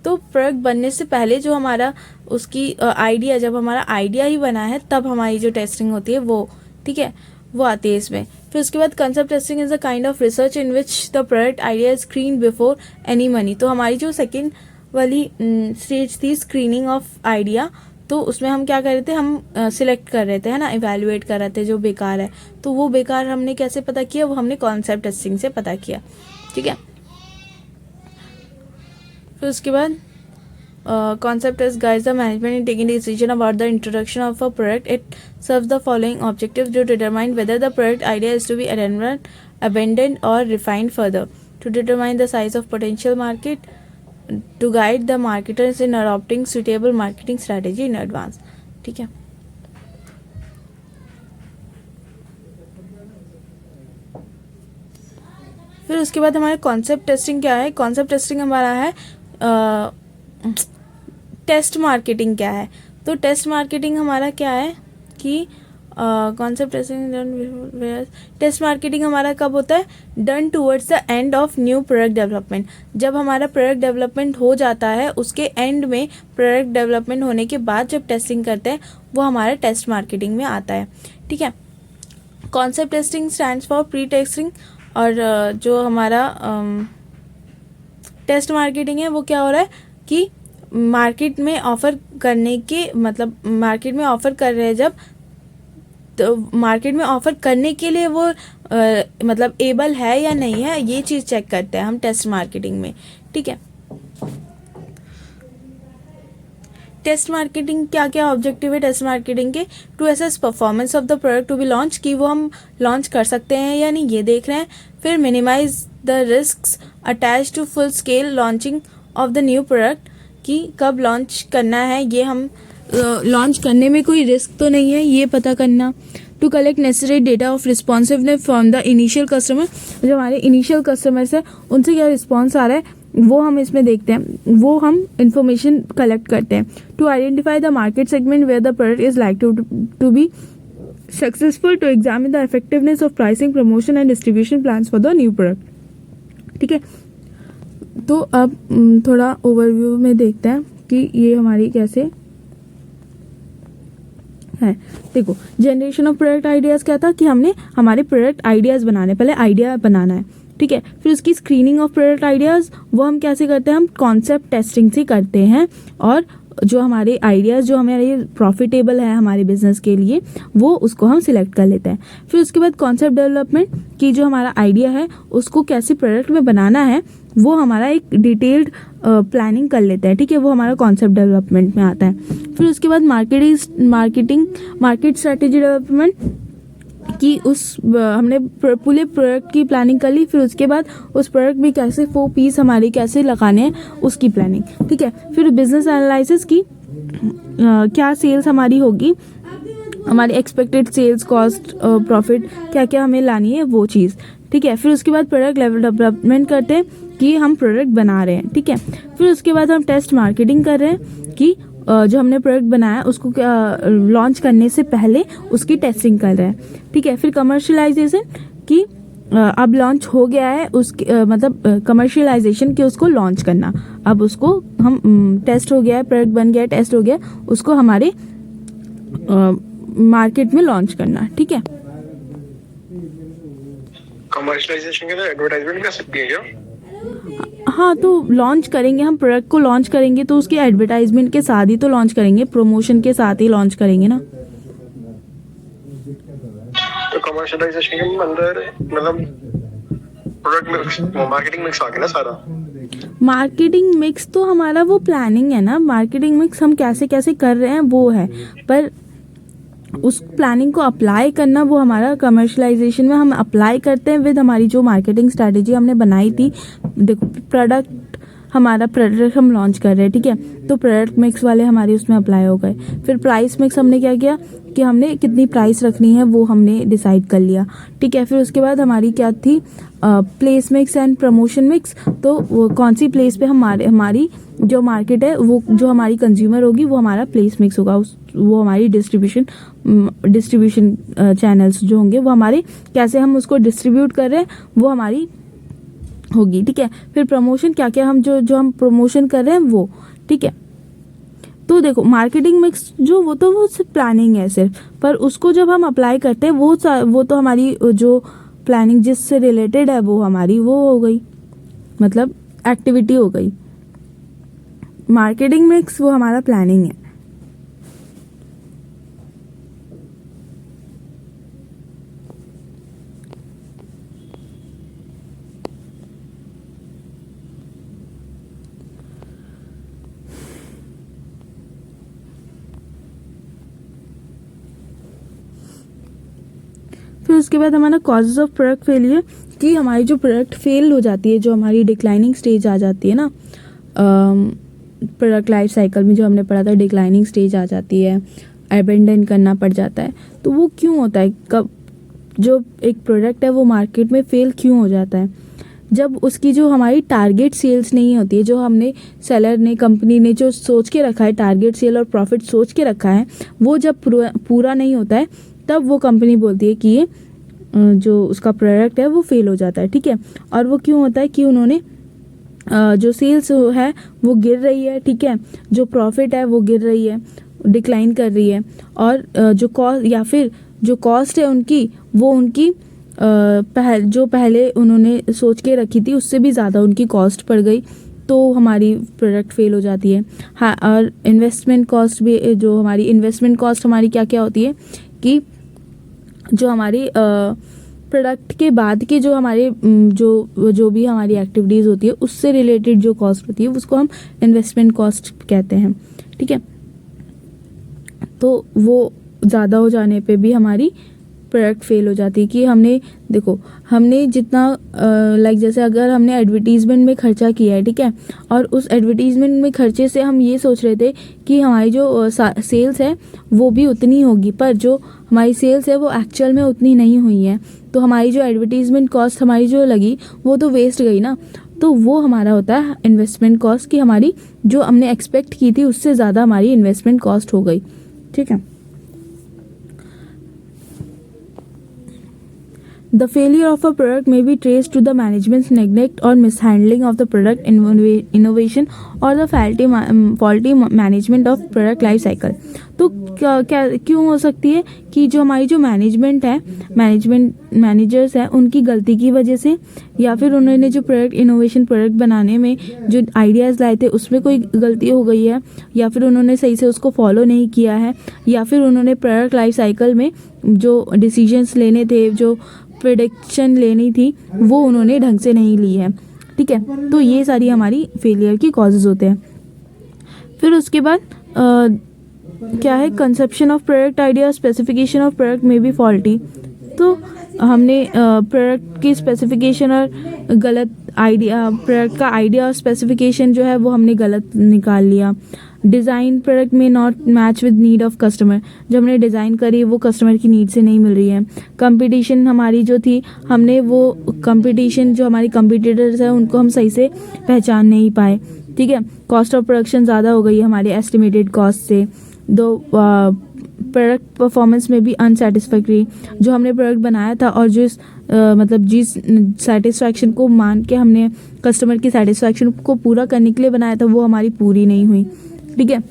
तो प्रोडक्ट बनने से पहले जो हमारा उसकी आइडिया, जब हमारा आइडिया ही बना है तब हमारी जो टेस्टिंग होती है वो, ठीक है, वो आती है इसमें। फिर उसके बाद concept testing is a kind of research in which the product idea is screen before any money. तो हमारी जो सेकेंड वाली स्टेज थी स्क्रीनिंग ऑफ आइडिया, तो उसमें हम क्या कर रहे थे, हम सिलेक्ट कर रहे थे, है ना, इवैल्यूएट कर रहे थे जो बेकार है। तो वो बेकार हमने कैसे पता किया, वो हमने कॉन्सेप्ट टेस्टिंग से पता किया, ठीक है। फिर उसके बाद concept test guides the management in taking decision about the introduction of a product. It serves the following objectives to determine whether the product idea is to be abandoned or refined further, to determine the size of potential market, to guide the marketers in adopting suitable marketing strategy in advance, ठीक है। फिर उसके बाद हमारे concept testing क्या है। Concept testing हमारा है टेस्ट मार्केटिंग क्या है। तो टेस्ट मार्केटिंग हमारा क्या है कि कॉन्सेप्ट टेस्टिंग, टेस्ट मार्केटिंग हमारा कब होता है, done towards the end of new product development. जब हमारा प्रोडक्ट डेवलपमेंट हो जाता है उसके एंड में, प्रोडक्ट डेवलपमेंट होने के बाद जब टेस्टिंग करते हैं वो हमारा टेस्ट मार्केटिंग में आता है, ठीक है। Concept testing stands for pre testing, और जो हमारा टेस्ट मार्केटिंग है वो क्या हो रहा है कि मार्केट में ऑफ़र करने के, मतलब मार्केट में ऑफ़र कर रहे हैं जब, तो मार्केट में ऑफ़र करने के लिए वो मतलब एबल है या नहीं है, ये चीज़ चेक करते हैं हम टेस्ट मार्केटिंग में, ठीक है। टेस्ट मार्केटिंग क्या क्या ऑब्जेक्टिव है टेस्ट मार्केटिंग के, to assess performance of the product to be launch, कि वो हम लॉन्च कर सकते हैं या नहीं ये देख रहे हैं। फिर minimize the risks attach to full scale launching of the new product, कि कब लॉन्च करना है, ये हम लॉन्च करने में कोई रिस्क तो नहीं है ये पता करना। To collect necessary data of responsiveness from the initial customer, जो हमारे इनिशियल कस्टमर्स है उनसे क्या रिस्पॉन्स आ रहा है वो हम इसमें देखते हैं, वो हम इंफॉर्मेशन कलेक्ट करते हैं। To identify the market segment where the product is like to be successful, to examine the effectiveness of pricing, promotion and distribution plans for the new product, ठीक है। तो अब थोड़ा ओवरव्यू में देखते हैं कि ये हमारी कैसे है। देखो, जनरेशन ऑफ प्रोडक्ट आइडियाज़ क्या था कि हमने हमारे प्रोडक्ट आइडियाज़ बनाने, पहले आइडिया बनाना है, ठीक है। फिर उसकी स्क्रीनिंग ऑफ प्रोडक्ट आइडियाज़ वो हम कैसे करते हैं, हम कॉन्सेप्ट टेस्टिंग से करते हैं, और जो हमारे आइडियाज़ जो हमारे प्रॉफिटेबल है हमारे बिजनेस के लिए, वो उसको हम सिलेक्ट कर लेते हैं। फिर उसके बाद कॉन्सेप्ट डेवलपमेंट की जो हमारा आइडिया है उसको कैसे प्रोडक्ट में बनाना है, वो हमारा एक डिटेल्ड प्लानिंग कर लेते हैं, ठीक है, वो हमारा कॉन्सेप्ट डेवलपमेंट में आता है। फिर उसके बाद मार्केट स्ट्रेटेजी डेवलपमेंट कि हमने पूरे प्रोडक्ट की प्लानिंग कर ली, फिर उसके बाद उस प्रोडक्ट में कैसे 4 पीस हमारे कैसे लगाने हैं उसकी प्लानिंग, ठीक है। फिर बिजनेस एनालिसिस की क्या सेल्स हमारी होगी, हमारी एक्सपेक्टेड सेल्स, कॉस्ट, प्रॉफिट क्या क्या हमें लानी है वो चीज़, ठीक है। फिर उसके बाद प्रोडक्ट लेवल डेवलपमेंट करते हैं कि हम प्रोडक्ट बना रहे हैं, ठीक है। फिर उसके बाद हम टेस्ट मार्केटिंग कर रहे हैं कि जो हमने प्रोडक्ट बनाया उसको लॉन्च करने से पहले उसकी टेस्टिंग कर रहे हैं, ठीक है। फिर कमर्शियलाइजेशन कि अब लॉन्च हो गया है उसके मतलब कमर्शियलाइजेशन कि उसको लॉन्च करना, अब उसको हम टेस्ट हो गया है, प्रोडक्ट बन गया है, टेस्ट हो गया, उसको हमारे मार्केट में लॉन्च करना, ठीक है। कमर्शियलाइजेशन के लिए एडवर्टाइजमेंट कर सकती है क्या? हाँ, तो लॉन्च करेंगे हम प्रोडक्ट को, लॉन्च करेंगे तो उसके एडवर्टाइजमेंट के साथ ही तो लॉन्च करेंगे, प्रमोशन के साथ ही लॉन्च करेंगे ना। तो कमर्शियलाइजेशन के अंदर मतलब प्रोडक्ट मिक्स, मार्केटिंग मिक्स आ गया ना सारा। मार्केटिंग मिक्स तो हमारा वो प्लानिंग है ना, मार्केटिंग मिक्स हम कैसे कैसे कर रहे हैं वो है, पर उस प्लानिंग को अप्लाई करना वो हमारा कमर्शलाइजेशन में हम अप्लाई करते हैं विद हमारी जो मार्केटिंग स्ट्रैटेजी हमने बनाई थी। देखो हमारा प्रोडक्ट हम लॉन्च कर रहे हैं, ठीक है, तो प्रोडक्ट मिक्स वाले हमारे उसमें अप्लाई हो गए। फिर प्राइस मिक्स हमने क्या किया कि हमने कितनी प्राइस रखनी है वो हमने डिसाइड कर लिया, ठीक है। फिर उसके बाद हमारी क्या थी place mix and promotion mix, तो वो कौन सी प्लेस पे हमारी जो मार्केट है वो जो हमारी कंज्यूमर होगी वो हमारा प्लेस मिक्स होगा, वो हमारी डिस्ट्रीब्यूशन चैनल्स जो होंगे वो हमारे कैसे हम उसको डिस्ट्रीब्यूट कर रहे हैं वो हमारी होगी, ठीक है। फिर प्रमोशन क्या क्या हम जो हम प्रमोशन कर रहे हैं वो, ठीक है। तो देखो मार्केटिंग मिक्स जो वो सिर्फ प्लानिंग है सिर्फ, पर उसको जब हम अप्लाई करते हैं वो तो हमारी जो प्लानिंग जिससे रिलेटेड है वो हमारी वो हो गई, मतलब एक्टिविटी हो गई। मार्केटिंग मिक्स वो हमारा प्लानिंग है। फिर उसके बाद हमारा कॉजेज ऑफ प्रोडक्ट फेलियर कि हमारी जो प्रोडक्ट फेल हो जाती है, जो हमारी डिक्लाइनिंग स्टेज आ जाती है ना, प्रोडक्ट लाइफ साइकिल में जो हमने पढ़ा था डिक्लाइनिंग स्टेज आ जाती है, अबेंडन करना पड़ जाता है, तो वो क्यों होता है? कब जो एक प्रोडक्ट है वो मार्केट में फेल क्यों हो जाता है? जब उसकी जो हमारी टारगेट सेल्स नहीं होती है, जो हमने सेलर ने कंपनी ने जो सोच के रखा है टारगेट सेल और प्रॉफिट सोच के रखा है, वो जब पूरा नहीं होता है तब वो कंपनी बोलती है कि ये जो उसका प्रोडक्ट है वो फेल हो जाता है, ठीक है। और वो क्यों होता है कि उन्होंने जो सेल्स है वो गिर रही है, ठीक है, जो प्रॉफिट है वो गिर रही है, डिक्लाइन कर रही है, और जो कॉस्ट या फिर जो कॉस्ट है उनकी वो उनकी जो पहले उन्होंने सोच के रखी थी उससे भी ज़्यादा उनकी कॉस्ट पड़ गई, तो हमारी प्रोडक्ट फेल हो जाती है। हाँ, और इन्वेस्टमेंट कॉस्ट भी, जो हमारी इन्वेस्टमेंट कॉस्ट हमारी क्या क्या होती है कि जो हमारी प्रोडक्ट के बाद के जो हमारे जो भी हमारी एक्टिविटीज़ होती है उससे रिलेटेड जो कॉस्ट होती है उसको हम इन्वेस्टमेंट कॉस्ट कहते हैं, ठीक है। तो वो ज़्यादा हो जाने पे भी हमारी प्रोडक्ट फेल हो जाती है कि हमने जितना जैसे अगर हमने एडवर्टीज़मेंट में खर्चा किया है, ठीक है, और उस एडवर्टीज़मेंट में खर्चे से हम ये सोच रहे थे कि हमारी जो सेल्स है वो भी उतनी होगी, पर जो हमारी सेल्स है वो एक्चुअल में उतनी नहीं हुई है, तो हमारी जो एडवर्टीज़मेंट कॉस्ट हमारी जो लगी वो तो वेस्ट गई ना। तो वो हमारा होता है इन्वेस्टमेंट कॉस्ट कि हमारी जो हमने एक्सपेक्ट की थी उससे ज़्यादा हमारी इन्वेस्टमेंट कॉस्ट हो गई, ठीक है। The failure of a product may be traced to the management's neglect or mishandling of the product innovation or the faulty management of product life cycle. तो क्या क्यों हो सकती है कि जो हमारी जो मैनेजर्स है उनकी गलती की वजह से, या फिर उन्होंने जो प्रोडक्ट बनाने में जो आइडियाज़ लाए थे उसमें कोई गलती हो गई है, या फिर उन्होंने सही से उसको फॉलो नहीं किया है, या फिर उन्होंने प्रोडक्ट लाइफ साइकिल में जो डिसीजंस लेने थे, जो प्रेडिक्शन लेनी थी, वो उन्होंने ढंग से नहीं ली है। ठीक है, तो ये सारी हमारी फेलियर की कॉजेज़ होते हैं। फिर उसके बाद क्या है, conception of product idea, specification of product में भी फॉल्टी। तो हमने प्रोडक्ट की स्पेसिफिकेशन और गलत आइडिया, प्रोडक्ट का आइडिया और स्पेसिफिकेशन जो है वो हमने गलत निकाल लिया। डिज़ाइन प्रोडक्ट में not match with need of customer, जो हमने डिज़ाइन करी वो कस्टमर की नीड से नहीं मिल रही है। कंपटीशन हमारी जो थी, हमने वो कंपटीशन जो हमारी कंपटीटर्स है उनको हम सही से पहचान नहीं पाए। ठीक है, कॉस्ट ऑफ प्रोडक्शन ज़्यादा हो गई है हमारी एस्टिमेटेड कॉस्ट से। प्रोडक्ट परफॉर्मेंस में भी अनसेटिस्फैक्ट्री, जो हमने प्रोडक्ट बनाया था और जिस जिस सेटिस्फैक्शन को मान के हमने कस्टमर की सेटिस्फैक्शन को पूरा करने के लिए बनाया था वो हमारी पूरी नहीं हुई। ठीक है,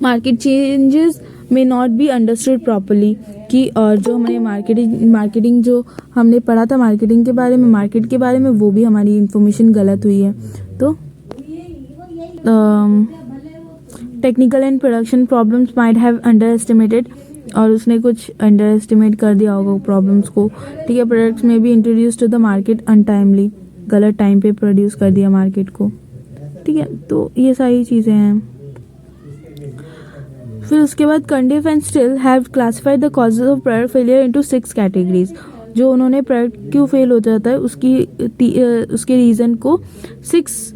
मार्केट चेंजेस में नॉट बी अंडरस्टूड प्रॉपर्ली, कि और जो हमने मार्केटिंग जो हमने पढ़ा था मार्केटिंग के बारे में, मार्केट के बारे में, वो भी हमारी इन्फॉर्मेशन गलत हुई है। तो technical and production problems might have under estimated, और उसने कुछ अंडर एस्टिमेट कर दिया होगा प्रॉब्लम्स को। ठीक है, प्रोडक्ट्स में भी introduce to the market untimely, गलत टाइम पे प्रोड्यूस कर दिया मार्केट को। ठीक है, तो ये सारी चीज़ें हैं। फिर उसके बाद Cundiff and Still have classified the causes of product failure into 6 categories. जो उन्होंने प्रोडक्ट क्यों फेल हो जाता है उसके रीज़न को 6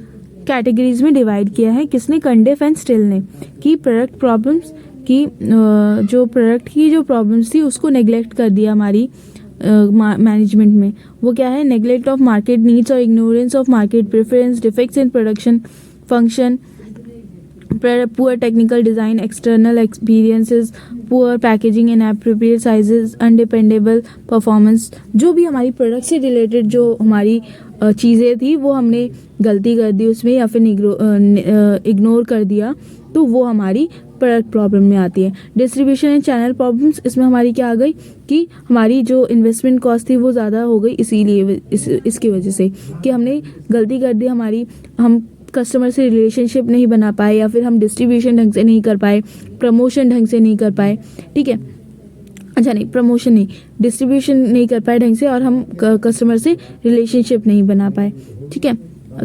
कैटेगरीज में डिवाइड किया है। किसने? कंडेफ एंड स्टिल ने। कि प्रोडक्ट प्रॉब्लम्स की जो प्रोडक्ट की जो प्रॉब्लम्स थी उसको नेग्लेक्ट कर दिया हमारी मैनेजमेंट में। वो क्या है? नेग्लेक्ट ऑफ मार्केट नीड्स और ignorance of market preference, defects in production function, poor technical design, external experiences, poor packaging, inappropriate sizes, undependable performance. जो भी हमारी प्रोडक्ट से रिलेटेड जो हमारी चीज़ें थी वो हमने गलती कर दी उसमें, या फिर इग्नोर कर दिया, तो वो हमारी प्रोडक्ट प्रॉब्लम में आती है। डिस्ट्रीब्यूशन एंड चैनल प्रॉब्लम्स, इसमें हमारी क्या आ गई कि हमारी जो इन्वेस्टमेंट कॉस्ट थी वो ज़्यादा हो गई, इसीलिए इसकी वजह से कि हमने गलती कर दी, हम कस्टमर से रिलेशनशिप नहीं बना पाए, या फिर हम डिस्ट्रीब्यूशन ढंग से नहीं कर पाए, प्रमोशन ढंग से नहीं कर पाए। ठीक है, अच्छा नहीं, प्रमोशन नहीं, डिस्ट्रीब्यूशन नहीं कर पाए ढंग से, और हम कस्टमर से रिलेशनशिप नहीं बना पाए। ठीक है,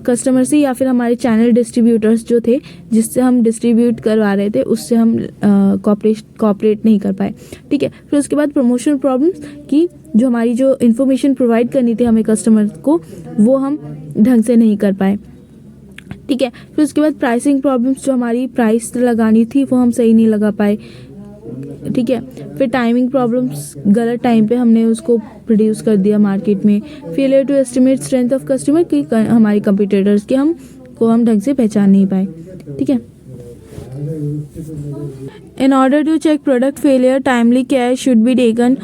कस्टमर से या फिर हमारे चैनल डिस्ट्रीब्यूटर्स जो थे जिससे हम डिस्ट्रीब्यूट करवा रहे थे उससे हम कॉपरेट नहीं कर पाए। ठीक है, फिर उसके बाद प्रमोशन प्रॉब्लम्स की जो हमारी जो इन्फॉर्मेशन प्रोवाइड करनी थी हमें कस्टमर को वो हम ढंग से नहीं कर पाए। ठीक है, फिर उसके बाद प्राइसिंग प्रॉब्लम्स, जो हमारी प्राइस लगानी थी वो हम सही नहीं लगा पाए। ठीक है, फिर टाइमिंग प्रॉब्लम्स, गलत टाइम पे हमने उसको प्रोड्यूस कर दिया मार्केट में। Failure to estimate strength of customer, की हमारी कंपटीटर्स के हम ढंग से पहचान नहीं पाए। ठीक है, in order to check product failure, timely care should be taken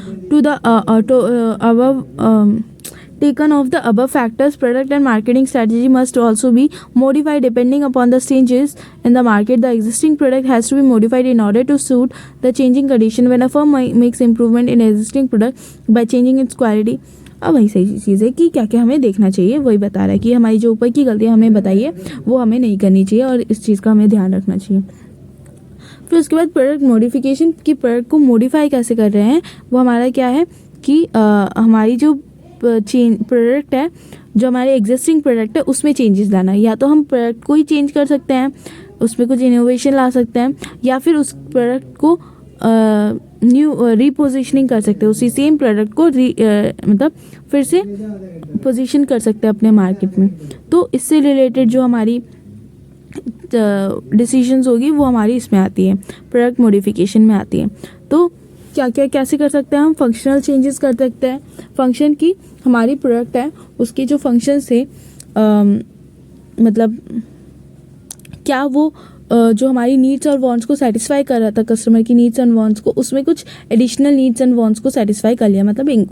of the above factors. Product and marketing strategy must also be modified depending upon the changes in the market. The existing product has to be modified in order to suit the changing condition. When a firm makes improvement in existing product by changing its quality, अब वही सही चीज़ है कि क्या क्या हमें देखना चाहिए, वही बता रहा है कि हमारी जो ऊपर की गलतियाँ हमें बताइए वो हमें नहीं करनी चाहिए और इस चीज़ का हमें ध्यान रखना चाहिए। फिर उसके बाद प्रोडक्ट मॉडिफिकेशन, की प्रोडक्ट को मॉडिफाई कैसे कर रहे हैं, वो हमारा क्या है कि हमारी जो प्रोडक्ट है, जो हमारे एग्जिस्टिंग प्रोडक्ट है उसमें चेंजेस लाना है। या तो हम प्रोडक्ट को ही चेंज कर सकते हैं, उसमें कुछ इनोवेशन ला सकते हैं, या फिर उस प्रोडक्ट को न्यू रीपोजिशनिंग कर सकते हैं, उसी सेम प्रोडक्ट को फिर से पोजीशन कर सकते हैं अपने मार्केट में। तो इससे रिलेटेड जो हमारी डिसीजंस होगी वो हमारी इसमें आती है, प्रोडक्ट मॉडिफिकेशन में आती है। तो क्या क्या कैसे कर सकते हैं हम? फंक्शनल चेंजेस कर सकते हैं। फंक्शन की हमारी प्रोडक्ट है उसके जो फंक्शंस थे क्या वो जो हमारी नीड्स और वांट्स को सेटिस्फाई कर रहा था, कस्टमर की नीड्स एंड वांट्स को, उसमें कुछ एडिशनल नीड्स एंड वांट्स को सेटिस्फाई कर लिया,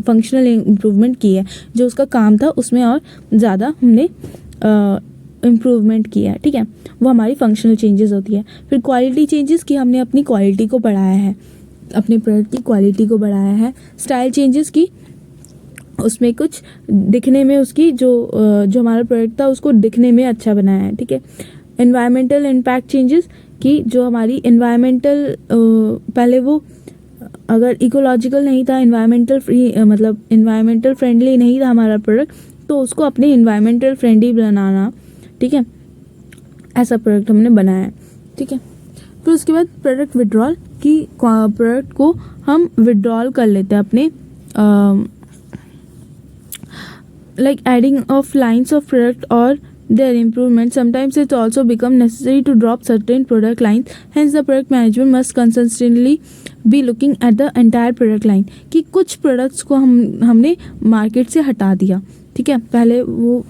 फंक्शनल इम्प्रूवमेंट की है। जो उसका काम था उसमें और ज़्यादा हमने इम्प्रूवमेंट किया है, ठीक है, वो हमारी फंक्शनल चेंजेस होती है। फिर क्वालिटी चेंजेस की हमने अपनी क्वालिटी को बढ़ाया है, अपने प्रोडक्ट की क्वालिटी को बढ़ाया है। स्टाइल चेंजेस की उसमें कुछ दिखने में उसकी जो हमारा प्रोडक्ट था उसको दिखने में अच्छा बनाया है, ठीक है। एनवायरमेंटल इम्पैक्ट चेंजेस की जो हमारी एनवायरमेंटल पहले वो अगर इकोलॉजिकल नहीं था, एनवायरमेंटल फ्री मतलब एनवायरमेंटल फ्रेंडली नहीं था हमारा प्रोडक्ट, तो उसको अपने एनवायरमेंटल फ्रेंडली बनाना, ठीक है, ऐसा प्रोडक्ट हमने बनाया है, ठीक है। फिर उसके बाद प्रोडक्ट विड्रॉल की प्रोडक्ट को हम विड्रॉल कर लेते हैं अपने like adding of lines of product or their improvement. Sometimes it also become necessary to drop certain product lines, hence the product management must consistently be looking at the entire product line कि कुछ products को हमने market से हटा दिया, ठीक है, पहले वो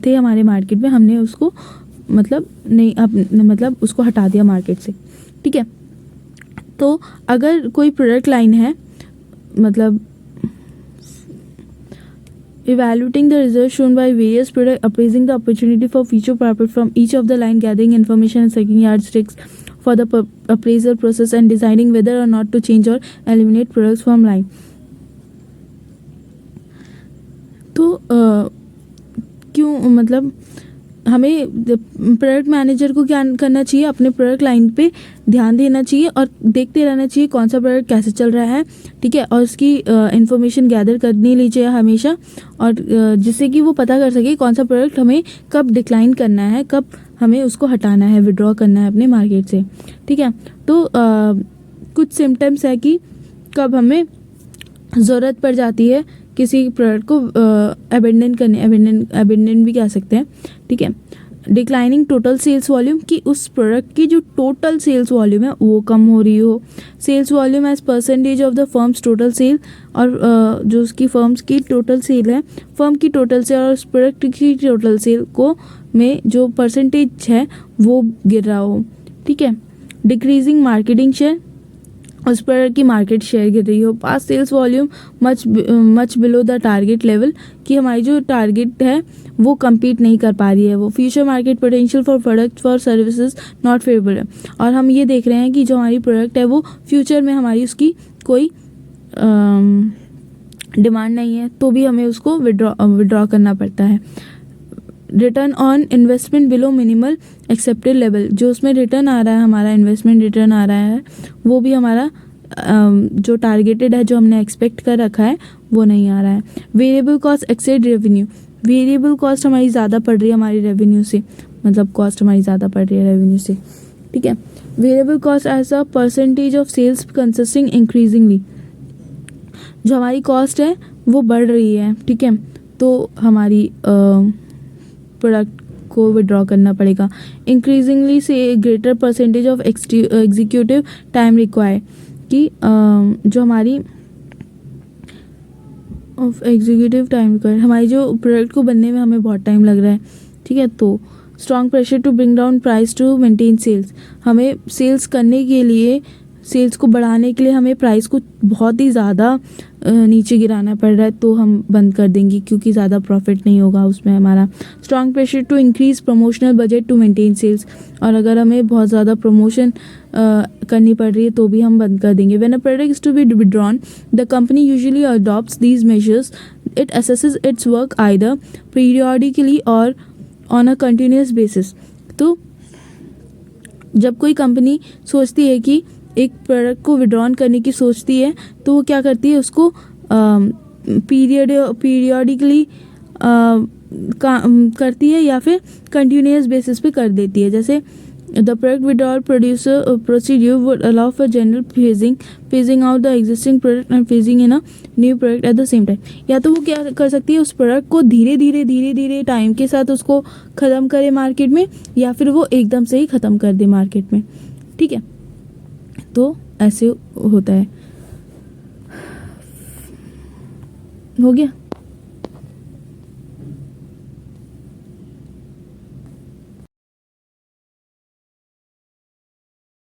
थे हमारे मार्केट में, हमने उसको मतलब उसको हटा दिया मार्केट से, ठीक है। तो अगर कोई प्रोडक्ट लाइन है, मतलब evaluating the results shown by various products, appraising the opportunity for future profit from each of the line, gathering information and setting yardsticks for the appraisal process, and deciding whether or not to change or eliminate products from line. तो क्यों मतलब हमें product manager को क्या करना चाहिए, अपने product line पे ध्यान देना चाहिए और देखते रहना चाहिए कौन सा प्रोडक्ट कैसे चल रहा है, ठीक है, और उसकी इन्फॉर्मेशन गैदर करनी लीजिए हमेशा, और जिससे कि वो पता कर सके कौन सा प्रोडक्ट हमें कब डिक्लाइन करना है, कब हमें उसको हटाना है, विड्रॉ करना है अपने मार्केट से, ठीक है। तो कुछ सिम्टम्स है कि कब हमें ज़रूरत पड़ जाती है किसी प्रोडक्ट को अबेंडन भी कह सकते हैं, ठीक है। डिक्लाइनिंग टोटल सेल्स वॉल्यूम की उस प्रोडक्ट की जो टोटल सेल्स वॉल्यूम है वो कम हो रही हो। Sales volume as percentage of the firm's total sale, और जो उसकी फर्म्स की टोटल सेल है, फर्म की टोटल सेल और उस प्रोडक्ट की टोटल सेल को में जो परसेंटेज है वो गिर रहा हो, ठीक है। डिक्रीजिंग मार्केटिंग शेयर, उस प्रोडक्ट की मार्केट शेयर गिर रही हो। Pass sales volume much below the target level, कि हमारी जो टारगेट है वो compete नहीं कर पा रही है वो। Future market potential for product for services not favourable, और हम ये देख रहे हैं कि जो हमारी प्रोडक्ट है वो फ्यूचर में हमारी उसकी कोई डिमांड नहीं है, तो भी हमें उसको विड्रॉ करना पड़ता है। Return on investment below minimal accepted level, जो उसमें रिटर्न आ रहा है, हमारा इन्वेस्टमेंट रिटर्न आ रहा है, वो भी हमारा जो टारगेटेड है, जो हमने एक्सपेक्ट कर रखा है, वो नहीं आ रहा है। Variable cost accessed revenue, variable cost हमारी ज़्यादा पड़ रही है हमारी रेवेन्यू से, मतलब कॉस्ट हमारी ज़्यादा पड़ रही है रेवेन्यू से, ठीक है। Variable cost as a percentage of sales consisting increasingly, जो हमारी कॉस्ट है वो बढ़ रही है, ठीक है, तो हमारी प्रोडक्ट को विड्रॉ करना पड़ेगा। इंक्रीजिंगली से greater percentage of executive time required, कि जो हमारी ऑफ एग्जीक्यूटिव टाइम रिक्वायर्ड, हमारी जो प्रोडक्ट को बनने में हमें बहुत टाइम लग रहा है, ठीक है। तो strong pressure to bring down price to maintain sales, हमें सेल्स करने के लिए, सेल्स को बढ़ाने के लिए हमें प्राइस को बहुत ही ज़्यादा नीचे गिराना पड़ रहा है, तो हम बंद कर देंगे क्योंकि ज़्यादा प्रॉफिट नहीं होगा उसमें हमारा। Strong pressure to increase promotional budget to maintain sales, और अगर हमें बहुत ज़्यादा प्रमोशन करनी पड़ रही है तो भी हम बंद कर देंगे। When a product is to be withdrawn, the company usually adopts these measures, it assesses its work either periodically or on a continuous basis. तो जब कोई कंपनी सोचती है कि एक प्रोडक्ट को विड्रॉन करने की सोचती है, तो वो क्या करती है, उसको पीरियडिकली करती है या फिर कंटिन्यूस बेसिस पे कर देती है। जैसे the product withdrawal procedure would allow for general phasing out the existing product and phasing in a new product at the same time. या तो वो क्या कर सकती है, उस प्रोडक्ट को धीरे धीरे टाइम के साथ उसको ख़त्म करे मार्केट में, या फिर वो एकदम से ही ख़त्म कर दे मार्केट में, ठीक है। तो ऐसे होता है। हो गया।